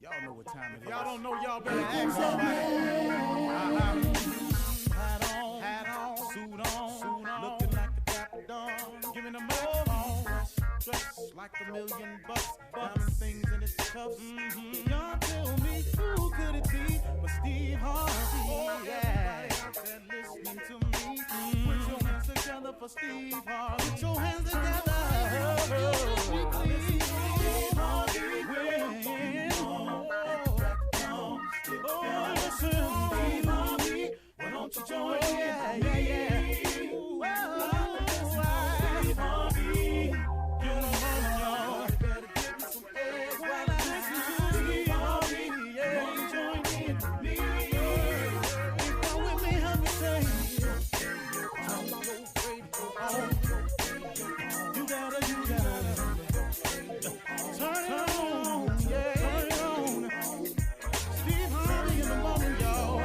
Y'all know what time it is. Y'all don't know, y'all better ask somebody. Hat on, suit on, looking like a dapper dawn, giving them all dressed like $1,000,000, diamond things in its cuffs. Y'all tell me who could it be but Steve Harvey? Oh, yeah. Everybody out there listening to me, put your hands together for Steve Harvey. Put your hands together. Steve Harvey win. Oh, listen, Steve Harvey, why don't you join in? Yeah. Steve Harvey, get 'em on, y'all. Better give me some eggs while I listen to Steve Harvey. Yeah, join in with me. Come with me, help me say, turn your radio on. You gotta turn it on. Yeah, turn it on. Steve Harvey in the morning, y'all.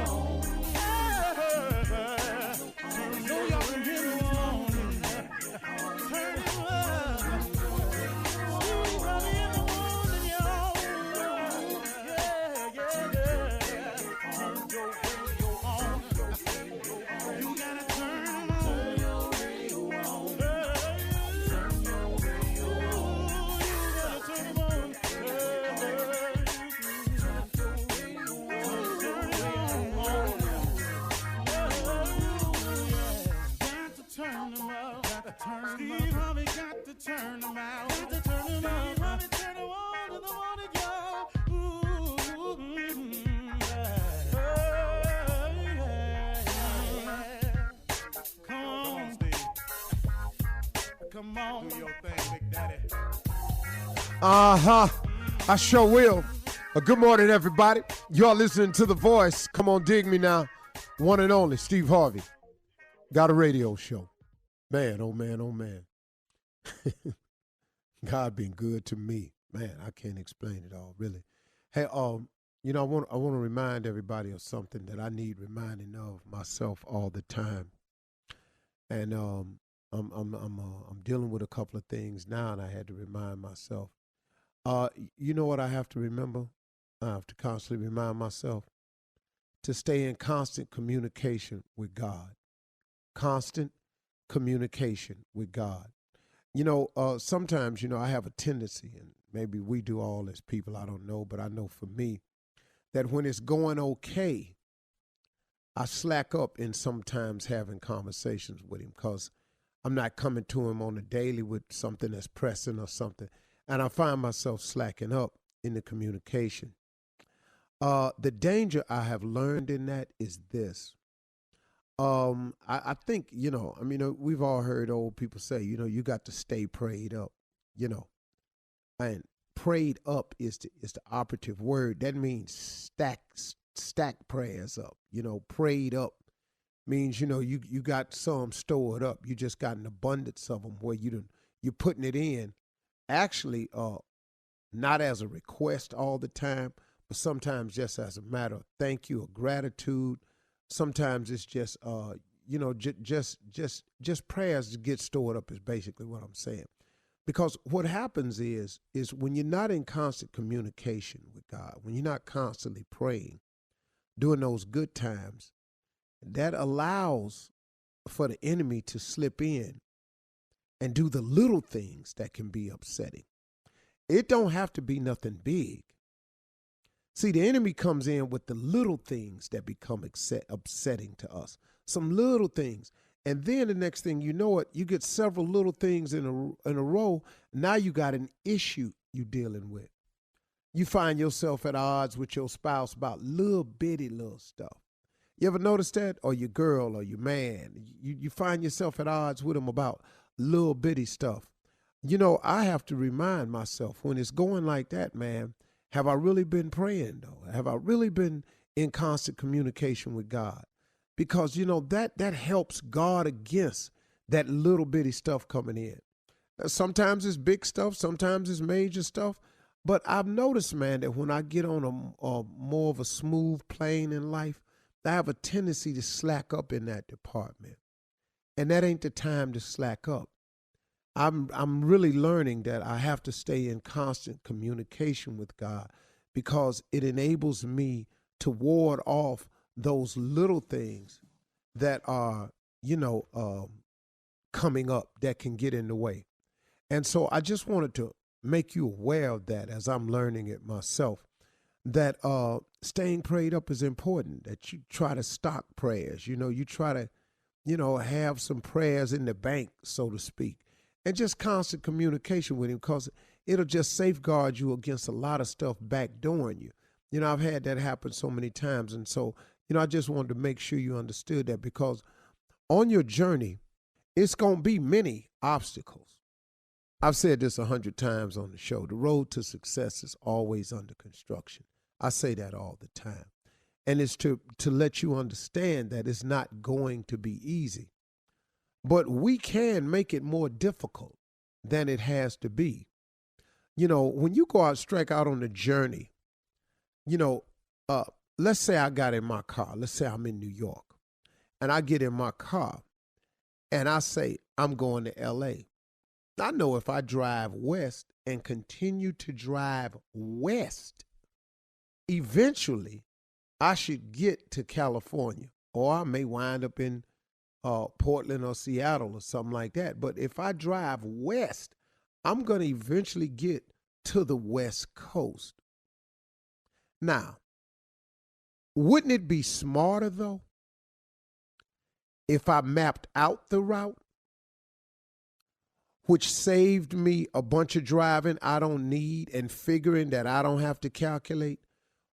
So y'all can hear me on. Turn it up. Steve Harvey in the morning, y'all. Yeah. Turn your radio on. You gotta turn your radio on. Turn your radio on. You gotta turn it on. Turn them up, got to turn Steve Harvey got to turn them out, got to turn them up. Steve Harvey turn them on in the morning, y'all. Come on, Steve. Come on, do your thing, Big Daddy. I sure will. Good morning, everybody. Y'all listening to The Voice. Come on, dig me now. One and only, Steve Harvey. Got a radio show. Man, oh man, oh man. God been good to me. Man, I can't explain it all, really. Hey, I want to remind everybody of something that I need reminding of myself all the time. And I'm dealing with a couple of things now, and I had to remind myself. You know what I have to remember? I have to constantly remind myself to stay in constant communication with God. Constant communication with God. Sometimes, I have a tendency, and maybe we do all as people, I don't know, but I know for me, that when it's going okay, I slack up in sometimes having conversations with him because I'm not coming to him on a daily with something that's pressing or something. And I find myself slacking up in the communication. The danger I have learned in that is this. I think, we've all heard old people say, you got to stay prayed up, and prayed up is the operative word. That means stack prayers up, prayed up means, you got some stored up. You just got an abundance of them where you're putting it in actually, not as a request all the time, but sometimes just as a matter of thank you or gratitude. Sometimes it's just, just prayers to get stored up is basically what I'm saying. Because what happens is when you're not in constant communication with God, when you're not constantly praying, during those good times, that allows for the enemy to slip in and do the little things that can be upsetting. It don't have to be nothing big. See, the enemy comes in with the little things that become upsetting to us. Some little things. And then the next thing you know it, you get several little things in a row. Now you got an issue you're dealing with. You find yourself at odds with your spouse about little bitty little stuff. You ever notice that? Or your girl or your man. You find yourself at odds with them about little bitty stuff. I have to remind myself when it's going like that, man, have I really been praying, though? Have I really been in constant communication with God? Because, that helps guard against that little bitty stuff coming in. Sometimes it's big stuff. Sometimes it's major stuff. But I've noticed, man, that when I get on a more of a smooth plane in life, I have a tendency to slack up in that department. And that ain't the time to slack up. I'm really learning that I have to stay in constant communication with God because it enables me to ward off those little things that are, coming up that can get in the way. And so I just wanted to make you aware of that as I'm learning it myself, that staying prayed up is important, that you try to stock prayers. You try to, have some prayers in the bank, so to speak, and just constant communication with him because it'll just safeguard you against a lot of stuff backdooring you. I've had that happen so many times. And so, I just wanted to make sure you understood that because on your journey, it's going to be many obstacles. I've said this 100 times on the show. The road to success is always under construction. I say that all the time. And it's to let you understand that it's not going to be easy. But we can make it more difficult than it has to be. When you go out, strike out on the journey, let's say I got in my car. Let's say I'm in New York. And I get in my car and I say, I'm going to L.A. I know if I drive west and continue to drive west, eventually I should get to California, or I may wind up in Portland or Seattle or something like that. But if I drive west, I'm going to eventually get to the West Coast. Now, wouldn't it be smarter, though, if I mapped out the route, which saved me a bunch of driving I don't need and figuring that I don't have to calculate?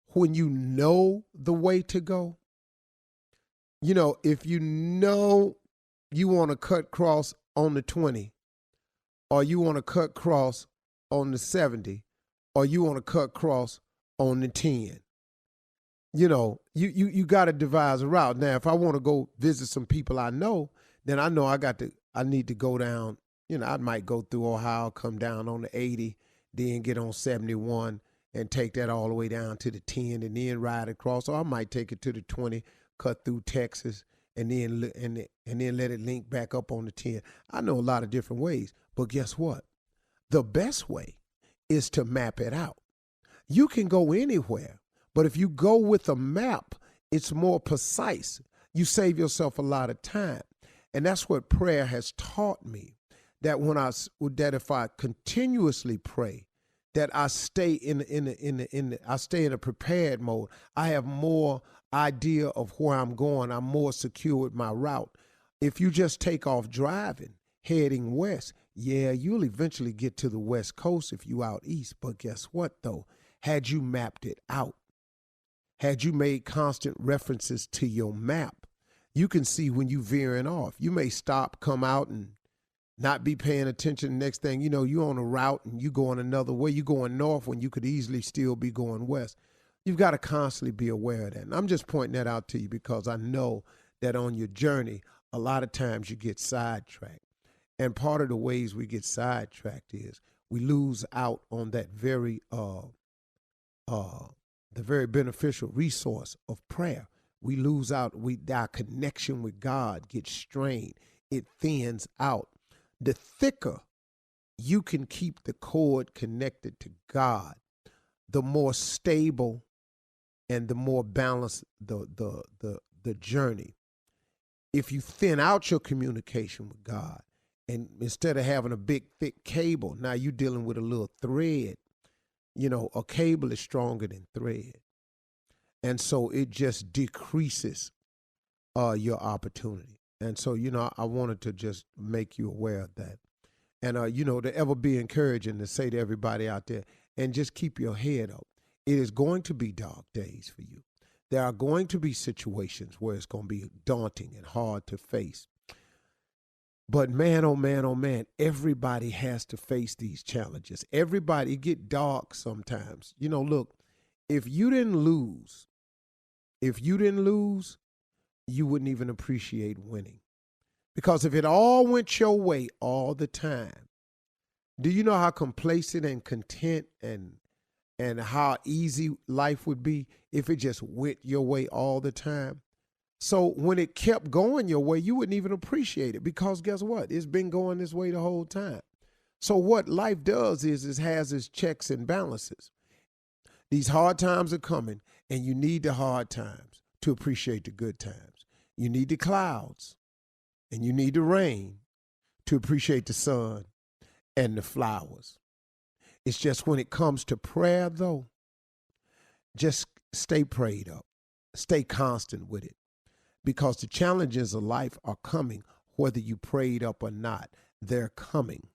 When you know the way to go, if you know you want to cut cross on the 20, or you want to cut cross on the 70, or you want to cut cross on the 10, you got to devise a route. Now, if I want to go visit some people I know, then I know I need to go down. I might go through Ohio, come down on the 80, then get on 71 and take that all the way down to the 10 and then ride across. Or I might take it to the 20, cut through Texas, and then let it link back up on the 10. I know a lot of different ways, but guess what? The best way is to map it out. You can go anywhere, but if you go with a map, it's more precise. You save yourself a lot of time. And that's what prayer has taught me, that if I continuously pray, that I stay in a prepared mode. I have more idea of where I'm going. I'm more secure with my route. If you just take off driving, heading west, yeah, you'll eventually get to the West Coast if you out east. But guess what, though? Had you mapped it out, had you made constant references to your map, you can see when you veering off. You may stop, come out, and not be paying attention. Next thing you know, you're on a route and you going another way. You're going north when you could easily still be going west. You've got to constantly be aware of that. And I'm just pointing that out to you because I know that on your journey, a lot of times you get sidetracked. And part of the ways we get sidetracked is we lose out on that very beneficial resource of prayer. We lose out. Our connection with God gets strained. It thins out. The thicker you can keep the cord connected to God, the more stable and the more balanced the journey. If you thin out your communication with God, and instead of having a big, thick cable, now you're dealing with a little thread. A cable is stronger than thread. And so it just decreases your opportunity. And so, I wanted to just make you aware of that. And, to ever be encouraging to say to everybody out there, and just keep your head up. It is going to be dark days for you. There are going to be situations where it's going to be daunting and hard to face. But man, oh man, oh man, everybody has to face these challenges. Everybody get dark sometimes. Look, if you didn't lose, you wouldn't even appreciate winning. Because if it all went your way all the time, do you know how complacent and content and how easy life would be if it just went your way all the time? So when it kept going your way, you wouldn't even appreciate it because guess what? It's been going this way the whole time. So what life does is it has its checks and balances. These hard times are coming, and you need the hard times to appreciate the good times. You need the clouds, and you need the rain to appreciate the sun and the flowers. It's just when it comes to prayer, though, just stay prayed up. Stay constant with it. Because the challenges of life are coming, whether you prayed up or not. They're coming.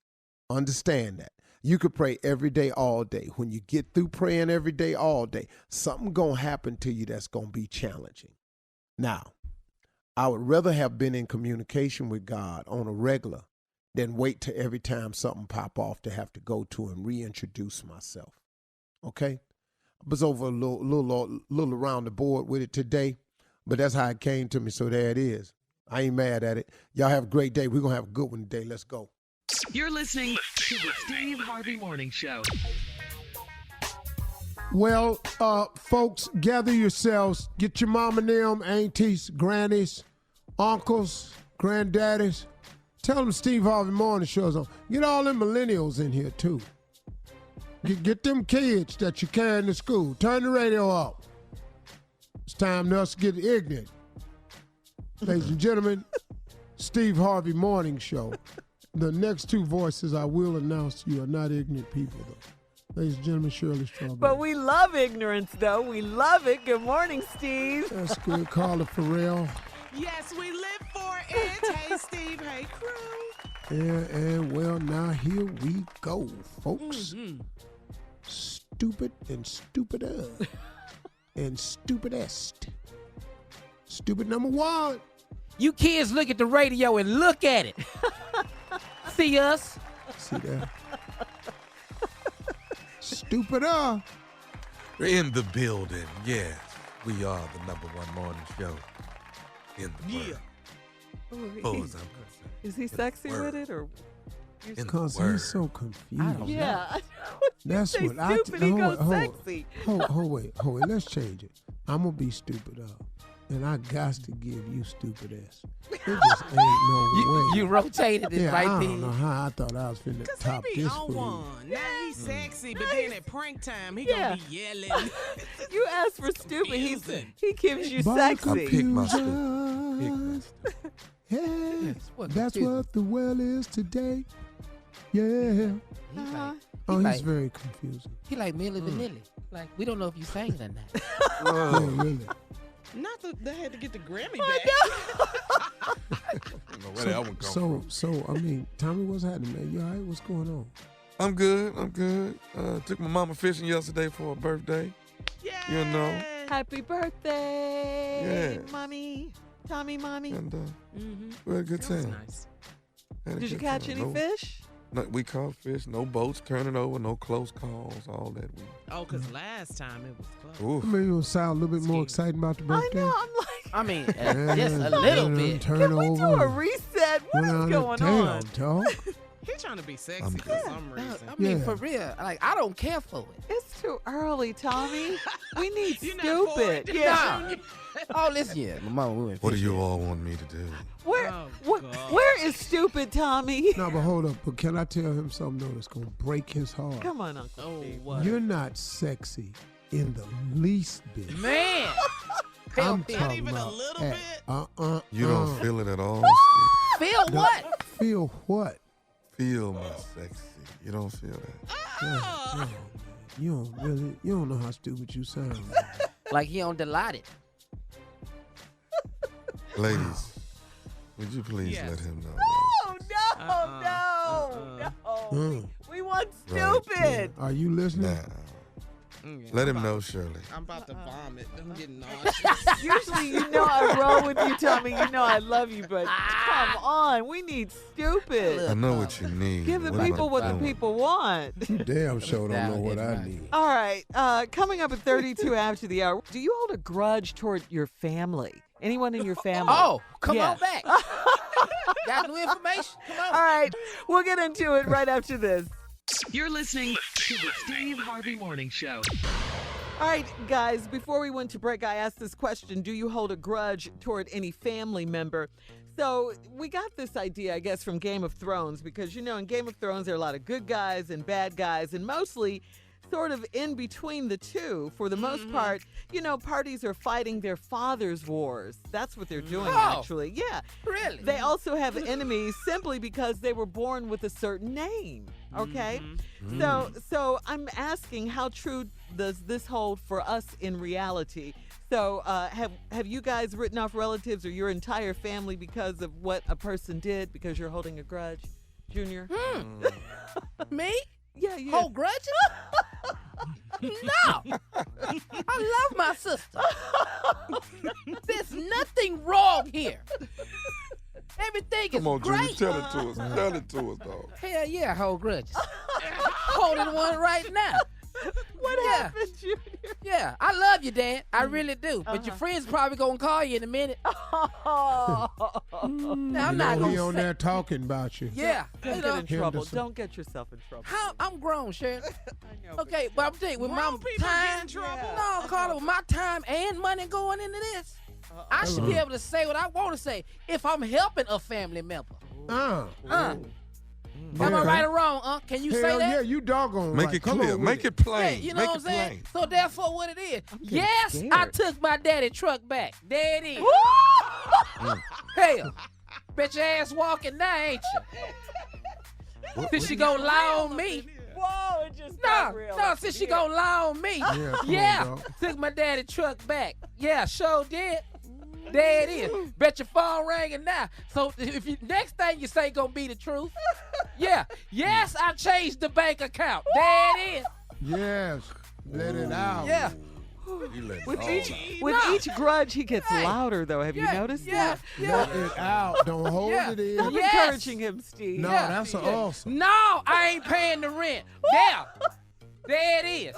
Understand that. You could pray every day, all day. When you get through praying every day, all day, something going to happen to you that's going to be challenging. Now, I would rather have been in communication with God on a regular than wait till every time something pop off to have to go to and reintroduce myself. Okay? I was over a little around the board with it today, but that's how it came to me, so there it is. I ain't mad at it. Y'all have a great day. We're going to have a good one today. Let's go. You're listening to the Steve Harvey Morning Show. Well, folks, gather yourselves. Get your mama and them, aunties, grannies, uncles, granddaddies. Tell them Steve Harvey Morning Show's on. Get all them millennials in here, too. Get them kids that you're carrying to school. Turn the radio up. It's time for us to get ignorant. Ladies and gentlemen, Steve Harvey Morning Show. The next two voices I will announce to you are not ignorant people, though. Ladies and gentlemen, Shirley Strawberry. But we love ignorance, though. We love it. Good morning, Steve. That's good. Carla Farrell. Yes, we live for it. Hey, Steve. Hey, crew. And well, now here we go, folks. Mm-hmm. Stupid and stupider and stupidest. Stupid number one. You kids look at the radio and look at it. See us? See that? Stupider. We're in the building. Yes, we are the number one morning show in the world. Ooh, As I'm concerned. is he In the sexy world. with it, or? In the Because world. he's so confused. I don't Yeah. That's Say what I stupid, he goes hold, sexy. hold, wait. Let's change it. I'm gonna be stupid up, and I got to give you stupid ass. It just ain't no way. You rotated it yeah, right I there. don't know how I thought I was finna Because top he be this on for you. one. Now he's sexy, but then at prank time, he Yeah. gonna be yelling. You asked for stupid. Confusing. He gives you By sexy. I pick my confusion. stupid. Yeah, what that's confusing. what the world is today. Yeah. He like, Oh, he he's like, very confusing. he like Milli Vanilli. Like, we don't know if you sang it or not. Yeah, really. Not that they had to get the Grammy back. I don't know where that one come from. So, I mean, Tommy, what's happening, man? You all right? What's going on? I'm good. Took my mama fishing yesterday for her birthday. Yeah. You know. Happy birthday, Yeah. mommy. Tommy, mommy. And Mm-hmm. we had a good That was time. nice. Had a Did you good catch time. any No- fish? No, we caught fish. No boats turning over. No close calls. All that. Oh, because last time it was close. Oof. Maybe you'll sound a little bit more excited about the I birthday. know. I'm like, I mean, Yeah, just a little bit. can we do a reset? What is going on? Dog. He's trying to be sexy I'm for good. some No, reason. I mean, Yeah. for real. Like, I don't care for it. It's too early, Tommy. We need You're not for stupid. it. Yeah. Oh, listen, yeah. My mama, we went What do fishing. you all want me to do? Where, Oh, where, God. where is stupid, Tommy? No, but hold up. But can I tell him something though that's gonna break his heart? Come on, Uncle Oh, Steve. what? You're not sexy in the least bit. Man. I'm Feel, talking even a about little at- bit? You don't feel it at all. feel what? Feel what? Feel my sexy. You don't feel that. Oh. You don't know how stupid you sound. Like he on Delighted. Ladies, would you please Yes. let him know? Oh, no, no. Mm. We want Right. stupid. Are you listening? Nah. Yeah, Let I'm him know, about- Shirley. I'm about to vomit. I'm getting nauseous. Usually, you know I roll with you, Tommy. You know I love you, but come on. We need stupid. I know what you need. Give the What am I people what the doing? people want. You damn sure don't know Down what in I my- need. All right. Coming up at 32 after the hour. Do you hold a grudge toward your family? Anyone in your family? Oh, come Yeah. on back. Got new information? Come on. All right. We'll get into it right after this. You're listening to the Steve Harvey Morning Show. All right, guys, before we went to break, I asked this question. Do you hold a grudge toward any family member? So we got this idea, I guess, from Game of Thrones because, you know, in Game of Thrones, there are a lot of good guys and bad guys, and mostly sort of in between the two. For the most part, you know, parties are fighting their father's wars. That's what they're doing, actually. Yeah. Really? They also have enemies simply because they were born with a certain name. Okay? So I'm asking, how true does this hold for us in reality? So have you guys written off relatives or your entire family because of what a person did because you're holding a grudge, Junior? Me? Yeah, yeah. Hold grudges? No. I love my sister. There's nothing wrong here. Everything Come on, is great. Junior, tell it to us. Tell it to us, dog. Hell yeah, I hold grudges. Holding one right now. What happened, Junior? Yeah, I love you, Dad. I really do. But your friend's probably gonna call you in a minute. Now, I'm not He gonna on say. there talking about you. Yeah, Don't you get know. in trouble. Henderson. Don't get yourself in trouble. I'm grown, Sharon. I know. Okay, but I'm telling you, with my Grown people time, get in trouble. no, Carla, with my time and money going into this, I should be able to say what I want to say if I'm helping a family member. Am I right or wrong, Can you say Hell that? yeah, you doggone Make right. it Come clear. on with Make it. it plain. Yeah, you know Make what it I'm saying? plain. So therefore, what it is? getting Yes, scared. I took my daddy truck back. There it is. Hell, bet your ass walking now, ain't you? Since she gonna lie on me. Whoa, it just No, since she gonna lie on me. Yeah, come Yeah, on, dog. took my daddy truck back. Yeah, sure did. There it is. Bet your phone ringing now. So if you next thing you say gonna be the truth. Yeah. Yes, I changed the bank account. There it is. Yes, let it out. Yeah. You let it With all each out. with No. each grudge, he gets Hey. louder, though. Have you Yeah, noticed yeah, that? yeah. Let it out. Don't hold Yeah. it in. Stop Yes. encouraging him, Steve. No, Yeah. that's awesome. No, I ain't paying the rent. There it is.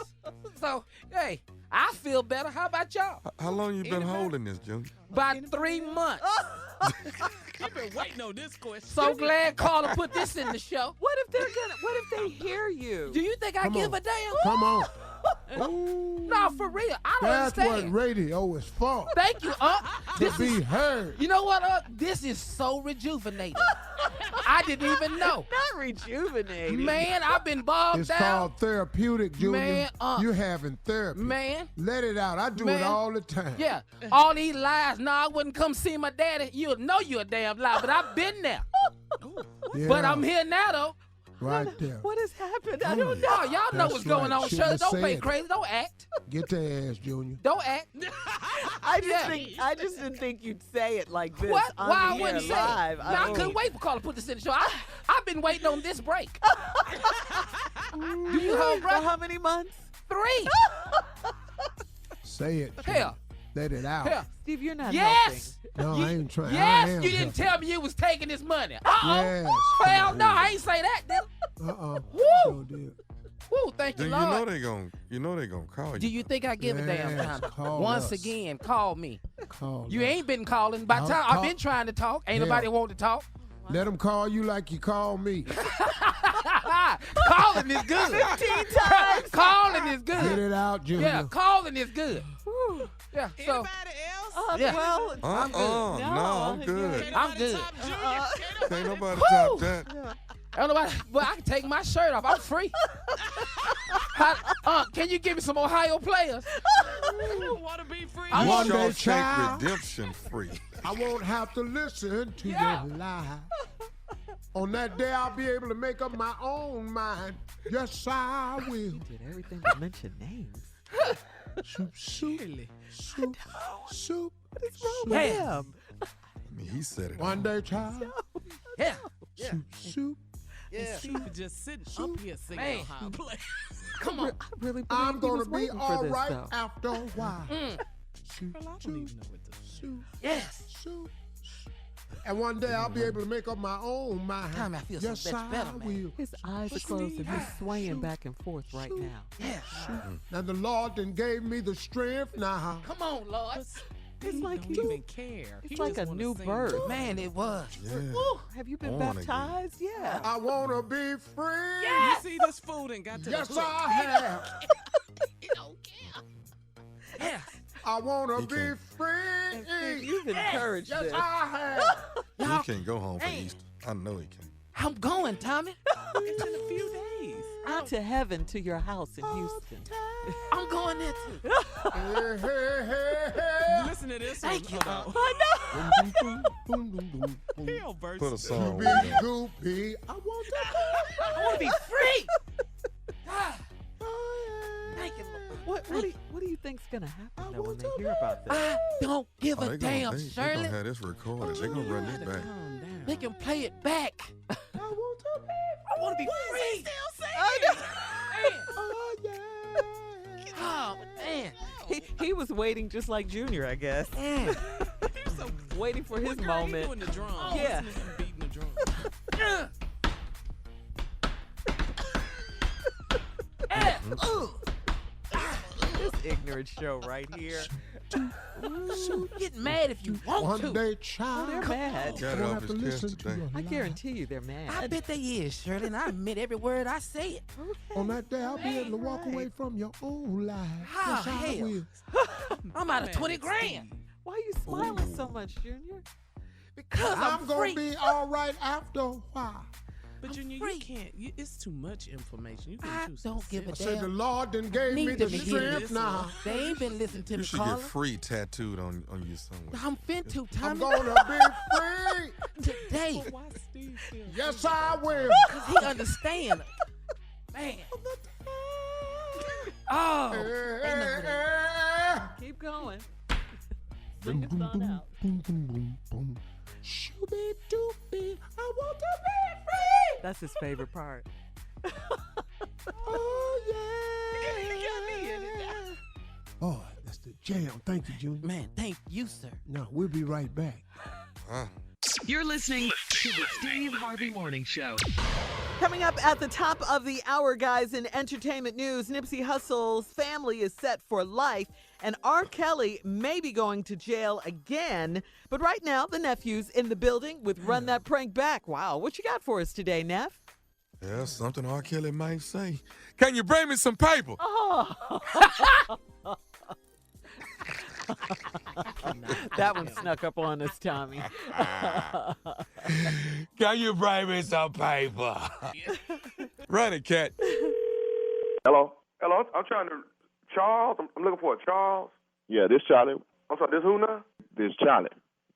So, hey, I feel better. How about y'all? How long you been holding this, Junior? About 3 months. I've been waiting on this question. So glad Carla put this in the show. What if they hear you? Do you think I Come give on. a damn? Come on. No, for real. I don't That's what understand. radio is for. Thank you, To be heard. You know what, This is so rejuvenating. I didn't even know. Not rejuvenating. Man, I've been bogged It's down. called therapeutic, Junior. Man, You're having therapy. Man. Let it out. I do it Man. all the time. Yeah, all these lies. No, I wouldn't come see my daddy. You'll know you're a damn lie, but I've been there. Yeah, But I'm here now, though. right there. What has happened? I don't know. Oh, y'all know That's what's going right. on, Shouldn't Shirley. have Don't said play it. crazy. Don't act. Get your ass, Junior. Don't act. I just didn't think you'd say it like this. What? On Why the I air wouldn't say live. it? I couldn't wait for Carla to put this in the show. I've been waiting on this break. Do you hold For grudge? how many months? 3. Say it. Hell. Junior. Let it out. Hell. Steve, you're not Yes. No, I ain't trying. I Yes, am you didn't helping. tell me you was taking this money. Uh-oh. Yes. Hell no, I ain't say that, did I? Uh-uh. Woo. Sure did. Woo, thank Do you, you Lord. know they gonna call you? Do you think I give a damn Yes, time? call Once us. again, call me. Call You us. ain't been calling. By the I'll time I've call- been trying to talk, ain't Yeah. nobody want to talk. Let them call you like you call me. Calling is good. 15 times. Calling is Get good. it out, Junior. Yeah, calling is good. Yeah, so Anybody else? Yeah. Well, I'm good. No, I'm good. Can't I'm nobody good. top Junior. Can't Ain't nobody Woo. top that. I don't know about, but I can take my shirt off. I'm free. Can you give me some Ohio players? nobody want to be free. I want- One day, Shawshank child, Redemption free. I won't have to listen to Yeah. your lie. On that day, I'll be able to make up my own mind. Yes, I will. did everything but mention names. Soup, soup, soup, soup. Hey. Damn. I mean, he said it. One day, child. Yeah. Soup, soup. Yeah. Steve just sitting up here singing Man. Ohio play. Come on. I really believe I'm he gonna was be waiting for all this, right though. after a while. Soup, Girl, I don't soup, even know what to say. soup, Yes. soup. And one day I'll be able to make up my own mind. Time I feel so yes, much better, I man. will. His eyes are closed and he's swaying back and forth right now. Yeah. Now the Lord done gave me the strength now. Come on, Lord. It's like Don't you. even care. It's He like just a wanna new sing. birth. Man, it was. Yeah. Have you been Born again. baptized? Yeah. I wanna be free. You see this food and got to Yes, the hook. I have. Yeah. I wanna He be can't. free. Steve, you've encouraged Yes, this. I have. He Y'all, can't go home for man. Easter. I know he can't. I'm going, Tommy. It's in a few days. Not to heaven, to your house in Houston. I'm going there too. Listen to this Thank you, one. Hell, verse. Put a song with Goopy, it. goopy, I want to I want to be free. Ah, thank you, Lord. What do you think's gonna happen though, when they hear about this? I don't give Oh, a damn, they Shirley. gonna have this recorded. They gonna run this back. Calm down. They can play it back. I want to be free. Oh, yeah. Oh, man. He was waiting just like Junior, I guess. Waiting for his Girl, moment. He doing the drum. Yeah. Listen to him beating the drum. This ignorant show right here. Get mad if you want One to. day, child. They're mad. Got it Don't off have to his chest listen to today. your I lies. guarantee you they're mad. I bet they is, Shirley, and I admit every word I say it. On that day, I'll be able to walk Right. away from your own life. Ah, Yes, I hell. will. I'm out of Man, 20 it's grand. Steve. Why are you smiling so much, Junior? Because I'm I'm going free. to be all right after a while. But I'm Junior, free. you can't. It's too much information. You I can't too don't give a I specific. said the damn. Lord done gave me Need the them to hear strength this now. one. They ain't been listening to You me, should Carla. get free tattooed on you somewhere. I'm finna, I'm Tommy. going to be free. Today. But why Steve feel Yes, so I will. Because he understand. Man. Oh. ain't nothing. Keep going. Sing a song out. Boom, boom, boom, boom. Shooby-dooby, I want to be free. That's his favorite part. Oh, yeah. Oh, that's the jam. Thank you, Junior. Man, thank you, sir. No, we'll be right back. Huh? You're listening to the Steve Harvey Morning Show. Coming up at the top of the hour, guys, in entertainment news, Nipsey Hussle's family is set for life, and R. Kelly may be going to jail again. But right now, the nephew's in the building with Run That Prank Back. Wow, what you got for us today, Neff? Yeah, something R. Kelly might say. Can you bring me some paper? That one snuck up on us, Tommy. Can you bring me some paper? Run it, cat. Hello? Hello, I'm trying to... Charles? I'm looking for a Charles. Yeah, this Charlie. I'm sorry, this who now? This Charlie.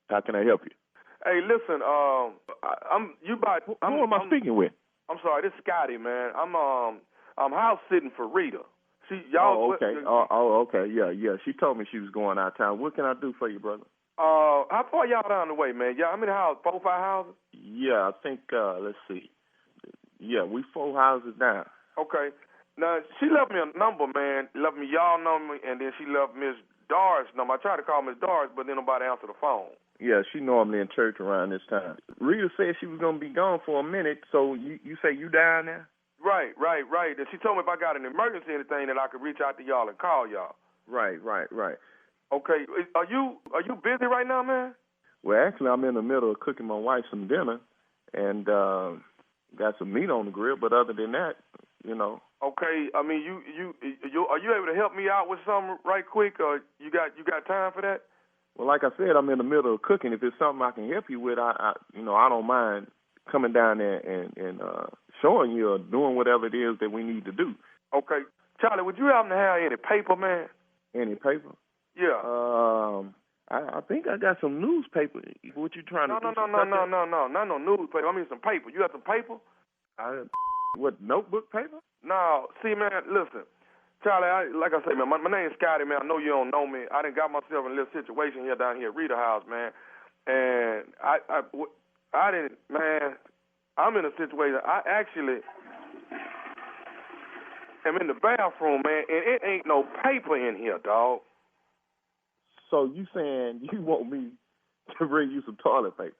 How can I help you? Hey, listen, Who am I speaking with? I'm sorry, this Scotty, man. I'm house sitting for Rita. Y'all... Oh, okay. Okay. Yeah. She told me she was going out of town. What can I do for you, brother? How far y'all down the way, man? Y'all, how many houses? 4 or 5 houses? Yeah, I think, let's see. Yeah, we 4 houses down. Okay. Now, she left me a number, man. Left me y'all number, and then she left Miss Doris' number. I tried to call Miss Doris, but then nobody answered the phone. Yeah, she normally in church around this time. Rita said she was going to be gone for a minute, so you say you down there? Right. And she told me if I got an emergency or anything that I could reach out to y'all and call y'all. Right. Okay. Are you busy right now, man? Well, actually, I'm in the middle of cooking my wife some dinner, and got some meat on the grill, but other than that, you know. Okay. I mean, you are you able to help me out with something right quick, or you got time for that? Well, like I said, I'm in the middle of cooking. If it's something I can help you with, I don't mind coming down there and showing you or doing whatever it is that we need to do. Okay. Charlie, would you happen to have any paper, man? Any paper? Yeah. I think I got some newspaper. What you trying to do? No, not no newspaper. I mean some paper. You got some paper? What, notebook paper? No. See, man, listen. Charlie, like I say, man, my name's Scotty, man. I know you don't know me. I done got myself in a little situation here down here at Rita House, man. And I didn't, man, I'm in a situation. I actually am in the bathroom, man, and it ain't no paper in here, dog. So you saying you want me to bring you some toilet paper?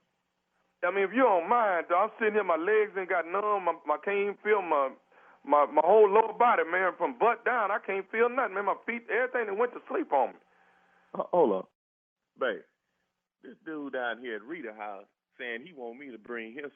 I mean, if you don't mind, dog, I'm sitting here, my legs ain't got numb. I can't even feel my whole lower body, man, from butt down. I can't feel nothing, man. My feet, everything that went to sleep on me. Hold up. Babe, this dude down here at Rita House saying he want me to bring his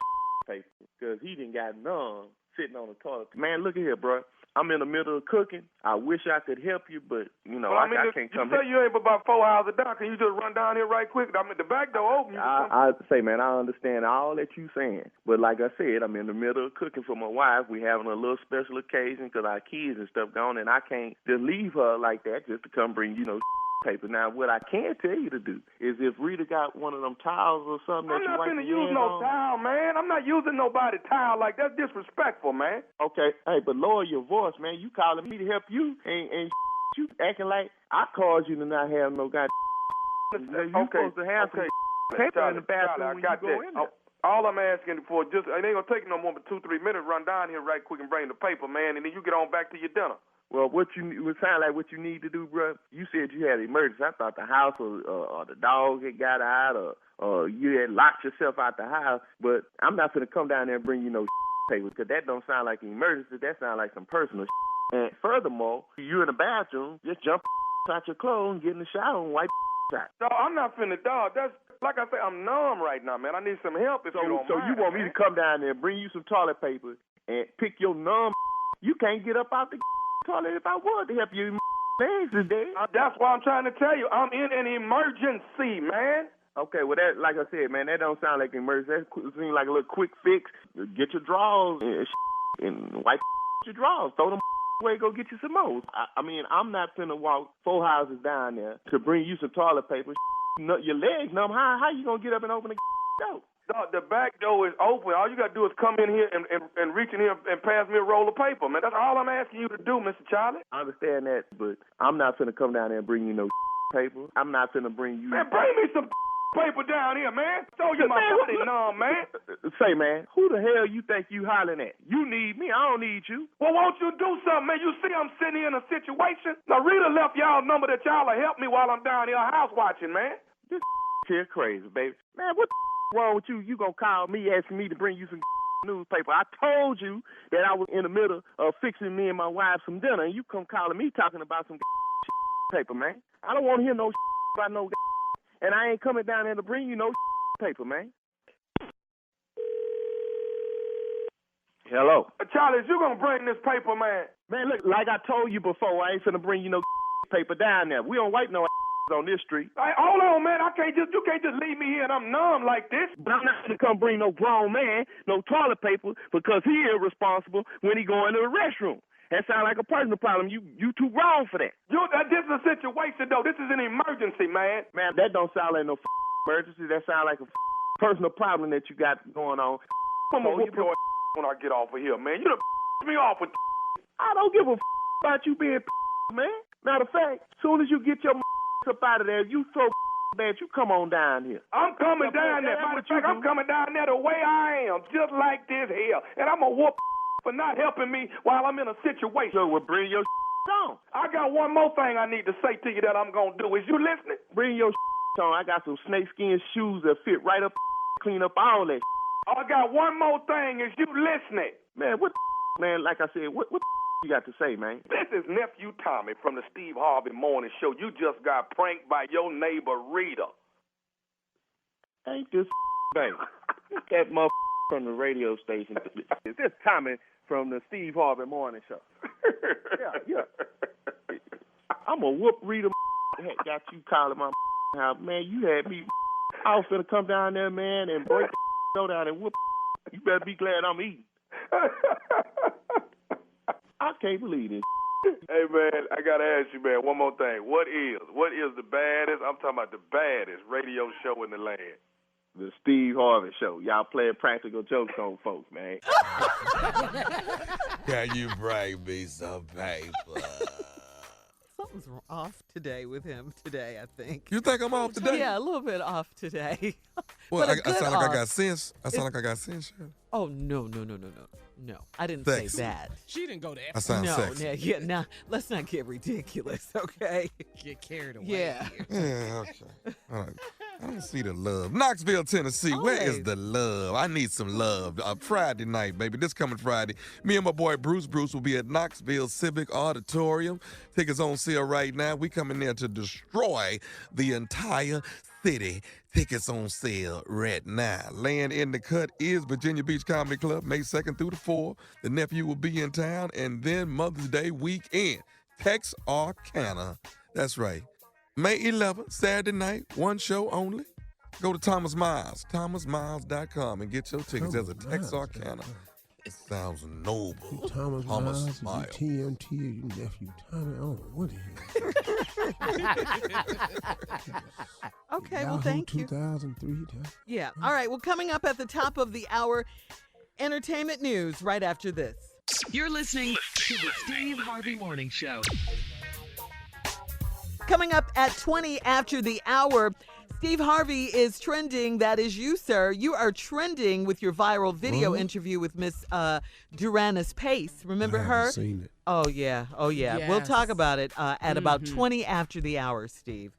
paper because he done got numb sitting on the toilet. Man, look at here, bro. I'm in the middle of cooking. I wish I could help you, but, Well, I can't come here. You say you ain't but about 4 houses down. Can you just run down here right quick? I mean, the back door open. I say, man, I understand all that you saying. But like I said, I'm in the middle of cooking for my wife. We having a little special occasion because our kids and stuff gone, and I can't just leave her like that just to come bring, paper. Now, what I can tell you to do is if Rita got one of them towels or something I'm that you not wipe going to your use hands no on. towel, man. I'm not using nobody's towel like that. That's disrespectful, man. Okay, hey, but lower your voice, man. You calling me to help you, and you acting like I called you to not have no goddamn. You supposed to have some paper in the bathroom when you go in there. All I'm asking for, it ain't going to take no more than 2-3 minutes. Run down here right quick and bring the paper, man, and then you get on back to your dinner. Well, it sound like what you need to do, bro. You said you had an emergency. I thought the house or the dog had got out or you had locked yourself out the house. But I'm not going to come down there and bring you no paper because that don't sound like an emergency. That sounds like some personal And furthermore, you're in the bathroom, just jump out your clothes and get in the shower and wipe out. No, I'm not finna, dog. That's like I say, I'm numb right now, man. I need some help if you don't mind. So you want me to come down there, bring you some toilet paper, and pick your numb? You can't get up out the toilet if I was to help you. Legs is dead. That's why I'm trying to tell you. I'm in an emergency, man. Okay, well, that, like I said, man, that don't sound like an emergency. That seems like a little quick fix. Get your drawers and wipe your drawers. Throw them away, go get you some more. I mean, I'm not finna walk 4 houses down there to bring you some toilet paper. Your legs numb. How you gonna get up and open the door? The back door is open. All you got to do is come in here and reach in here and pass me a roll of paper, man. That's all I'm asking you to do, Mr. Charlie. I understand that, but I'm not finna come down there and bring you no paper. I'm not finna bring you... Man, bring me some paper down here, man. Show you my body numb, man. Say, man, who the hell you think you hollering at? You need me. I don't need you. Well, won't you do something, man? You see I'm sitting here in a situation. Now, Rita left y'all number that y'all will help me while I'm down here house watching, man. This here crazy, baby. Man, what wrong with you? You gonna call me asking me to bring you some newspaper? I told you that I was in the middle of fixing me and my wife some dinner, and you come calling me talking about some paper, man. I don't want to hear no about no and I ain't coming down there to bring you no paper, man. Hello. Charlie, you gonna bring this paper, man? Man, look, like I told you before, I ain't finna bring you no paper down there. We don't wipe no on this street. Hey, hold on, man. You can't just leave me here and I'm numb like this. But I'm not gonna come bring no grown man no toilet paper because he irresponsible when he go into the restroom. That sounds like a personal problem. You too grown for that. This is a situation though. This is an emergency, man. Man, that don't sound like no emergency. That sounds like a personal problem that you got going on. I'm gonna whoop your when I get off of here, man. You done me off with. I don't give a about you being man. Matter of fact, as soon as you get your up out of there, you so bad, you come on down here. I'm coming down there. Matter of fact, I'm coming down there the way I am, just like this here. And I'm going to whoop for not helping me while I'm in a situation. So we'll bring your on. I got one more thing I need to say to you that I'm going to do. Is you listening? Bring your on. I got some snakeskin shoes that fit right up, clean up all that. I got one more thing. Is you listening? Man, what man, like I said, what you got to say, man? This is Nephew Tommy from the Steve Harvey Morning Show. You just got pranked by your neighbor, Rita. Ain't this baby? That motherfucker from the radio station. Is this Tommy from the Steve Harvey Morning Show? Yeah. I'm going to whoop Rita. Got you calling my house. Man, you had me. I was finna come down there, man, and break the down and whoop. You better be glad I'm eating. I can't believe this. Hey, man, I got to ask you, man, one more thing. What is the baddest, I'm talking about the baddest radio show in the land? The Steve Harvey Show. Y'all playing practical jokes on folks, man. Can you bring me some paper? Something's off today with him today, I think. You think I'm off today? Yeah, a little bit off today. Well, I sound like off. I got sense. I sound like I got sense. Oh, no. I didn't Sexy. say that. She didn't go there. I sound No, sexy. now let's not get ridiculous, okay? Get carried away. Yeah. Here. Yeah, okay. All right. I don't see the love. Knoxville, Tennessee, where is Always. the love? I need some love. Friday night, baby. This coming Friday. Me and my boy Bruce will be at Knoxville Civic Auditorium. Tickets on sale right now. We coming there to destroy the entire City. Tickets on sale right now. Laying in the cut is Virginia Beach Comedy Club, May 2nd through the 4th. The nephew will be in town, and then Mother's Day weekend. Texarkana. That's right. May 11th, Saturday night, one show only. Go to Thomas Miles, thomasmiles.com, and get your tickets. There's a Texarkana. It sounds noble. Thomas Miles, Miles. TMT, your nephew Tommy. Oh, what the hell? Okay, well, thank you. 2003. Yeah. All right. Well, coming up at the top of the hour, entertainment news right after this. You're listening to the Steve Harvey Morning Show. Coming up at 20 after the hour, Steve Harvey is trending. That is you, sir. You are trending with your viral video interview with Miss Duranis Pace. Remember her? I've seen it. Oh, yeah. Oh, yeah. Yes. We'll talk about it at about 20 after the hour, Steve.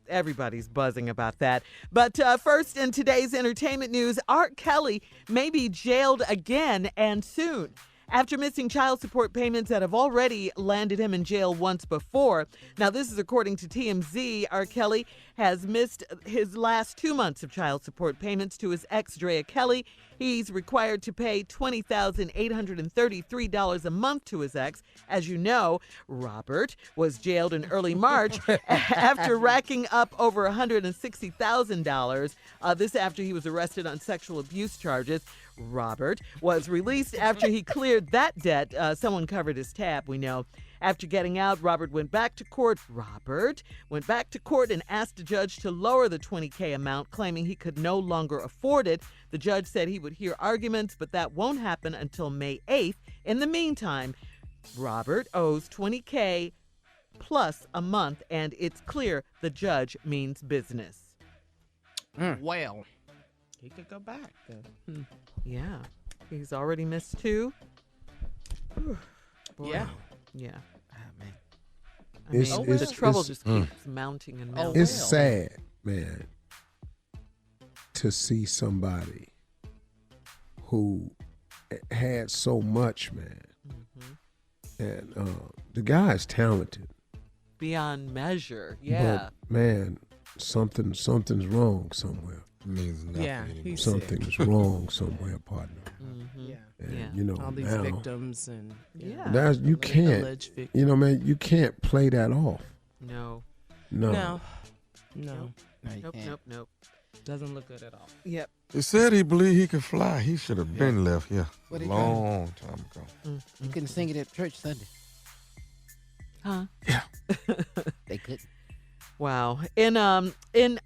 Everybody's buzzing about that. But first, in today's entertainment news, R. Kelly may be jailed again and soon. After missing child support payments that have already landed him in jail once before. Now, this is according to TMZ. R. Kelly has missed his last 2 months of child support payments to his ex, Drea Kelly. He's required to pay $20,833 a month to his ex. As you know, Robert was jailed in early March after racking up over $160,000. This after he was arrested on sexual abuse charges. Robert was released after he cleared that debt. Someone covered his tab, we know. After getting out, Robert went back to court. And asked the judge to lower the $20,000 amount, claiming he could no longer afford it. The judge said he would hear arguments, but that won't happen until May 8th. In the meantime, Robert owes $20,000 plus a month, and it's clear the judge means business. Well, he could go back then. Yeah. He's already missed 2. Boy. Yeah. Yeah. Oh, man. I mean, It's- the trouble just keeps mounting and mounting. It's sad, man, to see somebody who had so much, man. And the guy's talented. Beyond measure. Yeah. But, man, something's wrong somewhere. Means nothing Yeah, anymore. he's Something's wrong somewhere, partner. Yeah. And, Yeah. you know, All these now, victims and Yeah. that's, you can't, alleged victims. you know, man, you can't play that off. No. No. Nope, nope. Doesn't look good at all. Yep. He said he believed he could fly. He should have been left here a What he long time ago. You couldn't sing it at church Sunday. Huh? Yeah. They couldn't. Wow. In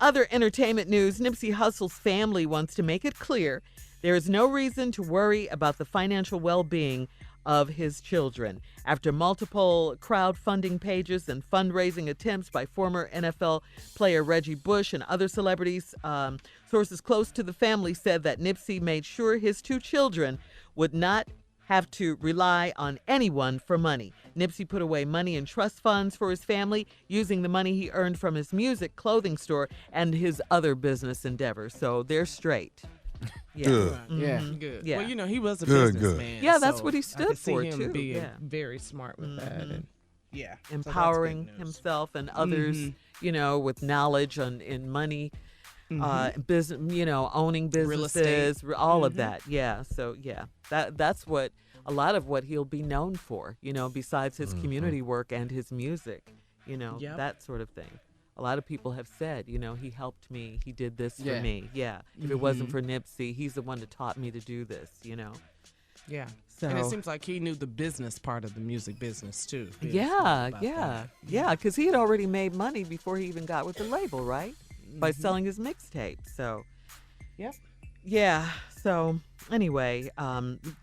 other entertainment news, Nipsey Hussle's family wants to make it clear there is no reason to worry about the financial well-being of his children. After multiple crowdfunding pages and fundraising attempts by former NFL player Reggie Bush and other celebrities, sources close to the family said that Nipsey made sure his 2 children would not have to rely on anyone for money. Nipsey put away money in trust funds for his family, using the money he earned from his music, clothing store, and his other business endeavors. So they're straight. Yeah. Good. Yeah. Good. Yeah. Well, you know, he was a Good, businessman. Yeah, that's so what he I stood could see for, him too. being Yeah. very smart with that. And yeah. So that's Empowering good news. himself and others, you know, with knowledge in money, business, you know, owning Real businesses, estate. all of that. Yeah. So yeah, that's what a lot of what he'll be known for. You know, besides his community work and his music. You know, Yep. that sort of thing. A lot of people have said, you know, he helped me. He did this for Yeah. me. Yeah. If it wasn't for Nipsey, he's the one that taught me to do this. You know. Yeah. So And it seems like he knew the business part of the music business, too. He was yeah, smart about yeah, that. yeah. Because he had already made money before he even got with the label, right? By selling his mixtape. So. Yep. Yeah. So anyway,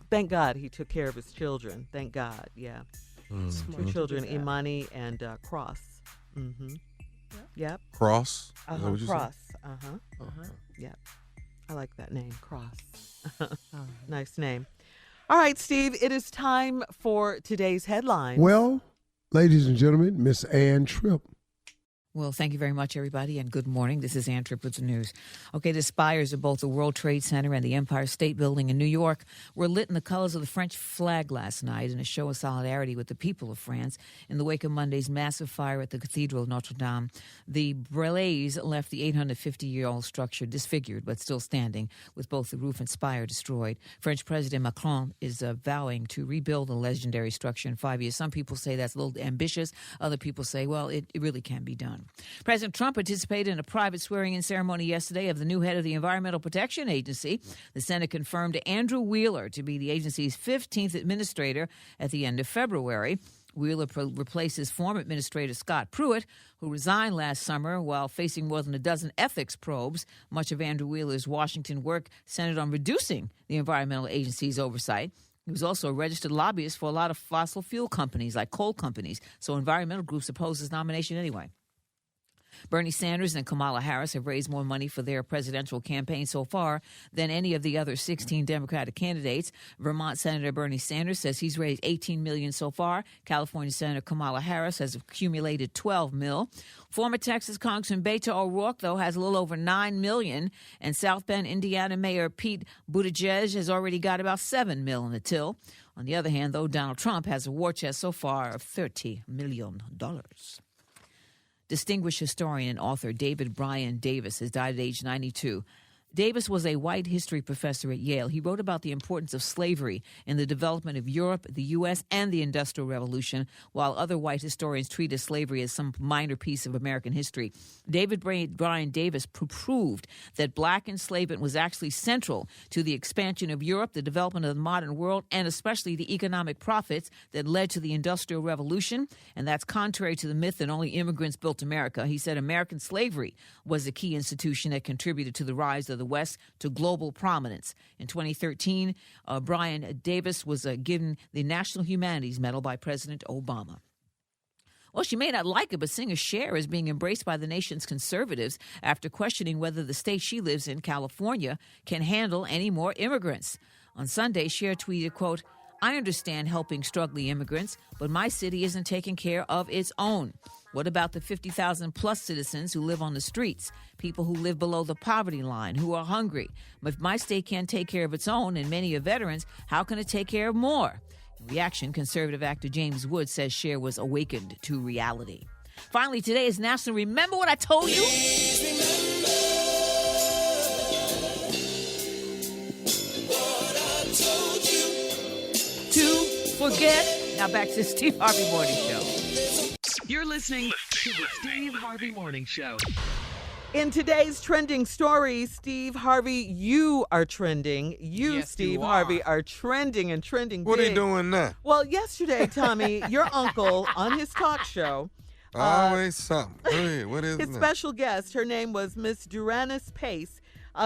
thank God he took care of his children. Thank God. Yeah. Smart 2 to children, do that. Imani and Cross. Yep. Cross? Is that what you said? Cross. Yep. I like that name, Cross. Nice name. All right, Steve, it is time for today's headlines. Well, ladies and gentlemen, Miss Ann Tripp Well, thank you very much, everybody, and good morning. This is Ann Tripp with the news. Okay, the spires of both the World Trade Center and the Empire State Building in New York were lit in the colors of the French flag last night in a show of solidarity with the people of France in the wake of Monday's massive fire at the Cathedral of Notre Dame. The blaze left the 850-year-old structure disfigured but still standing, with both the roof and spire destroyed. French President Macron is vowing to rebuild the legendary structure in 5 years. Some people say that's a little ambitious. Other people say, well, it really can be done. President Trump participated in a private swearing-in ceremony yesterday of the new head of the Environmental Protection Agency. The Senate confirmed Andrew Wheeler to be the agency's 15th administrator at the end of February. Wheeler replaces former Administrator Scott Pruitt, who resigned last summer while facing more than a dozen ethics probes. Much of Andrew Wheeler's Washington work centered on reducing the environmental agency's oversight. He was also a registered lobbyist for a lot of fossil fuel companies, like coal companies, so environmental groups oppose his nomination anyway. Bernie Sanders and Kamala Harris have raised more money for their presidential campaign so far than any of the other 16 Democratic candidates. Vermont Senator Bernie Sanders says he's raised $18 million so far. California Senator Kamala Harris has accumulated $12 million. Former Texas Congressman Beto O'Rourke, though, has a little over $9 million. And South Bend, Indiana Mayor Pete Buttigieg has already got about $7 million in the till. On the other hand, though, Donald Trump has a war chest so far of $30 million. Distinguished historian and author David Bryan Davis has died at age 92. Davis was a white history professor at Yale. He wrote about the importance of slavery in the development of Europe, the U.S., and the Industrial Revolution, while other white historians treated slavery as some minor piece of American history. David Bryan Davis proved that black enslavement was actually central to the expansion of Europe, the development of the modern world, and especially the economic profits that led to the Industrial Revolution. And that's contrary to the myth that only immigrants built America. He said American slavery was the key institution that contributed to the rise of the West to global prominence. In 2013, Bryan Davis was given the National Humanities Medal by President Obama. Well, she may not like it, but singer Cher is being embraced by the nation's conservatives after questioning whether the state she lives in, California, can handle any more immigrants. On Sunday, Cher tweeted, quote, "I understand helping struggling immigrants, but my city isn't taking care of its own. What about the 50,000 plus citizens who live on the streets, people who live below the poverty line, who are hungry? If my state can't take care of its own, and many are veterans, how can it take care of more?" In reaction, conservative actor James Woods says Cher was awakened to reality. Finally, today is National Remember What I Told You? To forget. Now back to the Steve Harvey Morning Show. You're listening to the Steve Harvey Morning Show. In today's trending story, Steve Harvey, you are trending. Yes, Steve you Harvey, are. are trending and trending What big. are you doing now? Well, yesterday, Tommy, your uncle on his talk show, Always something. Go ahead. What is his it? special guest, her name was Miss Duranis Pace.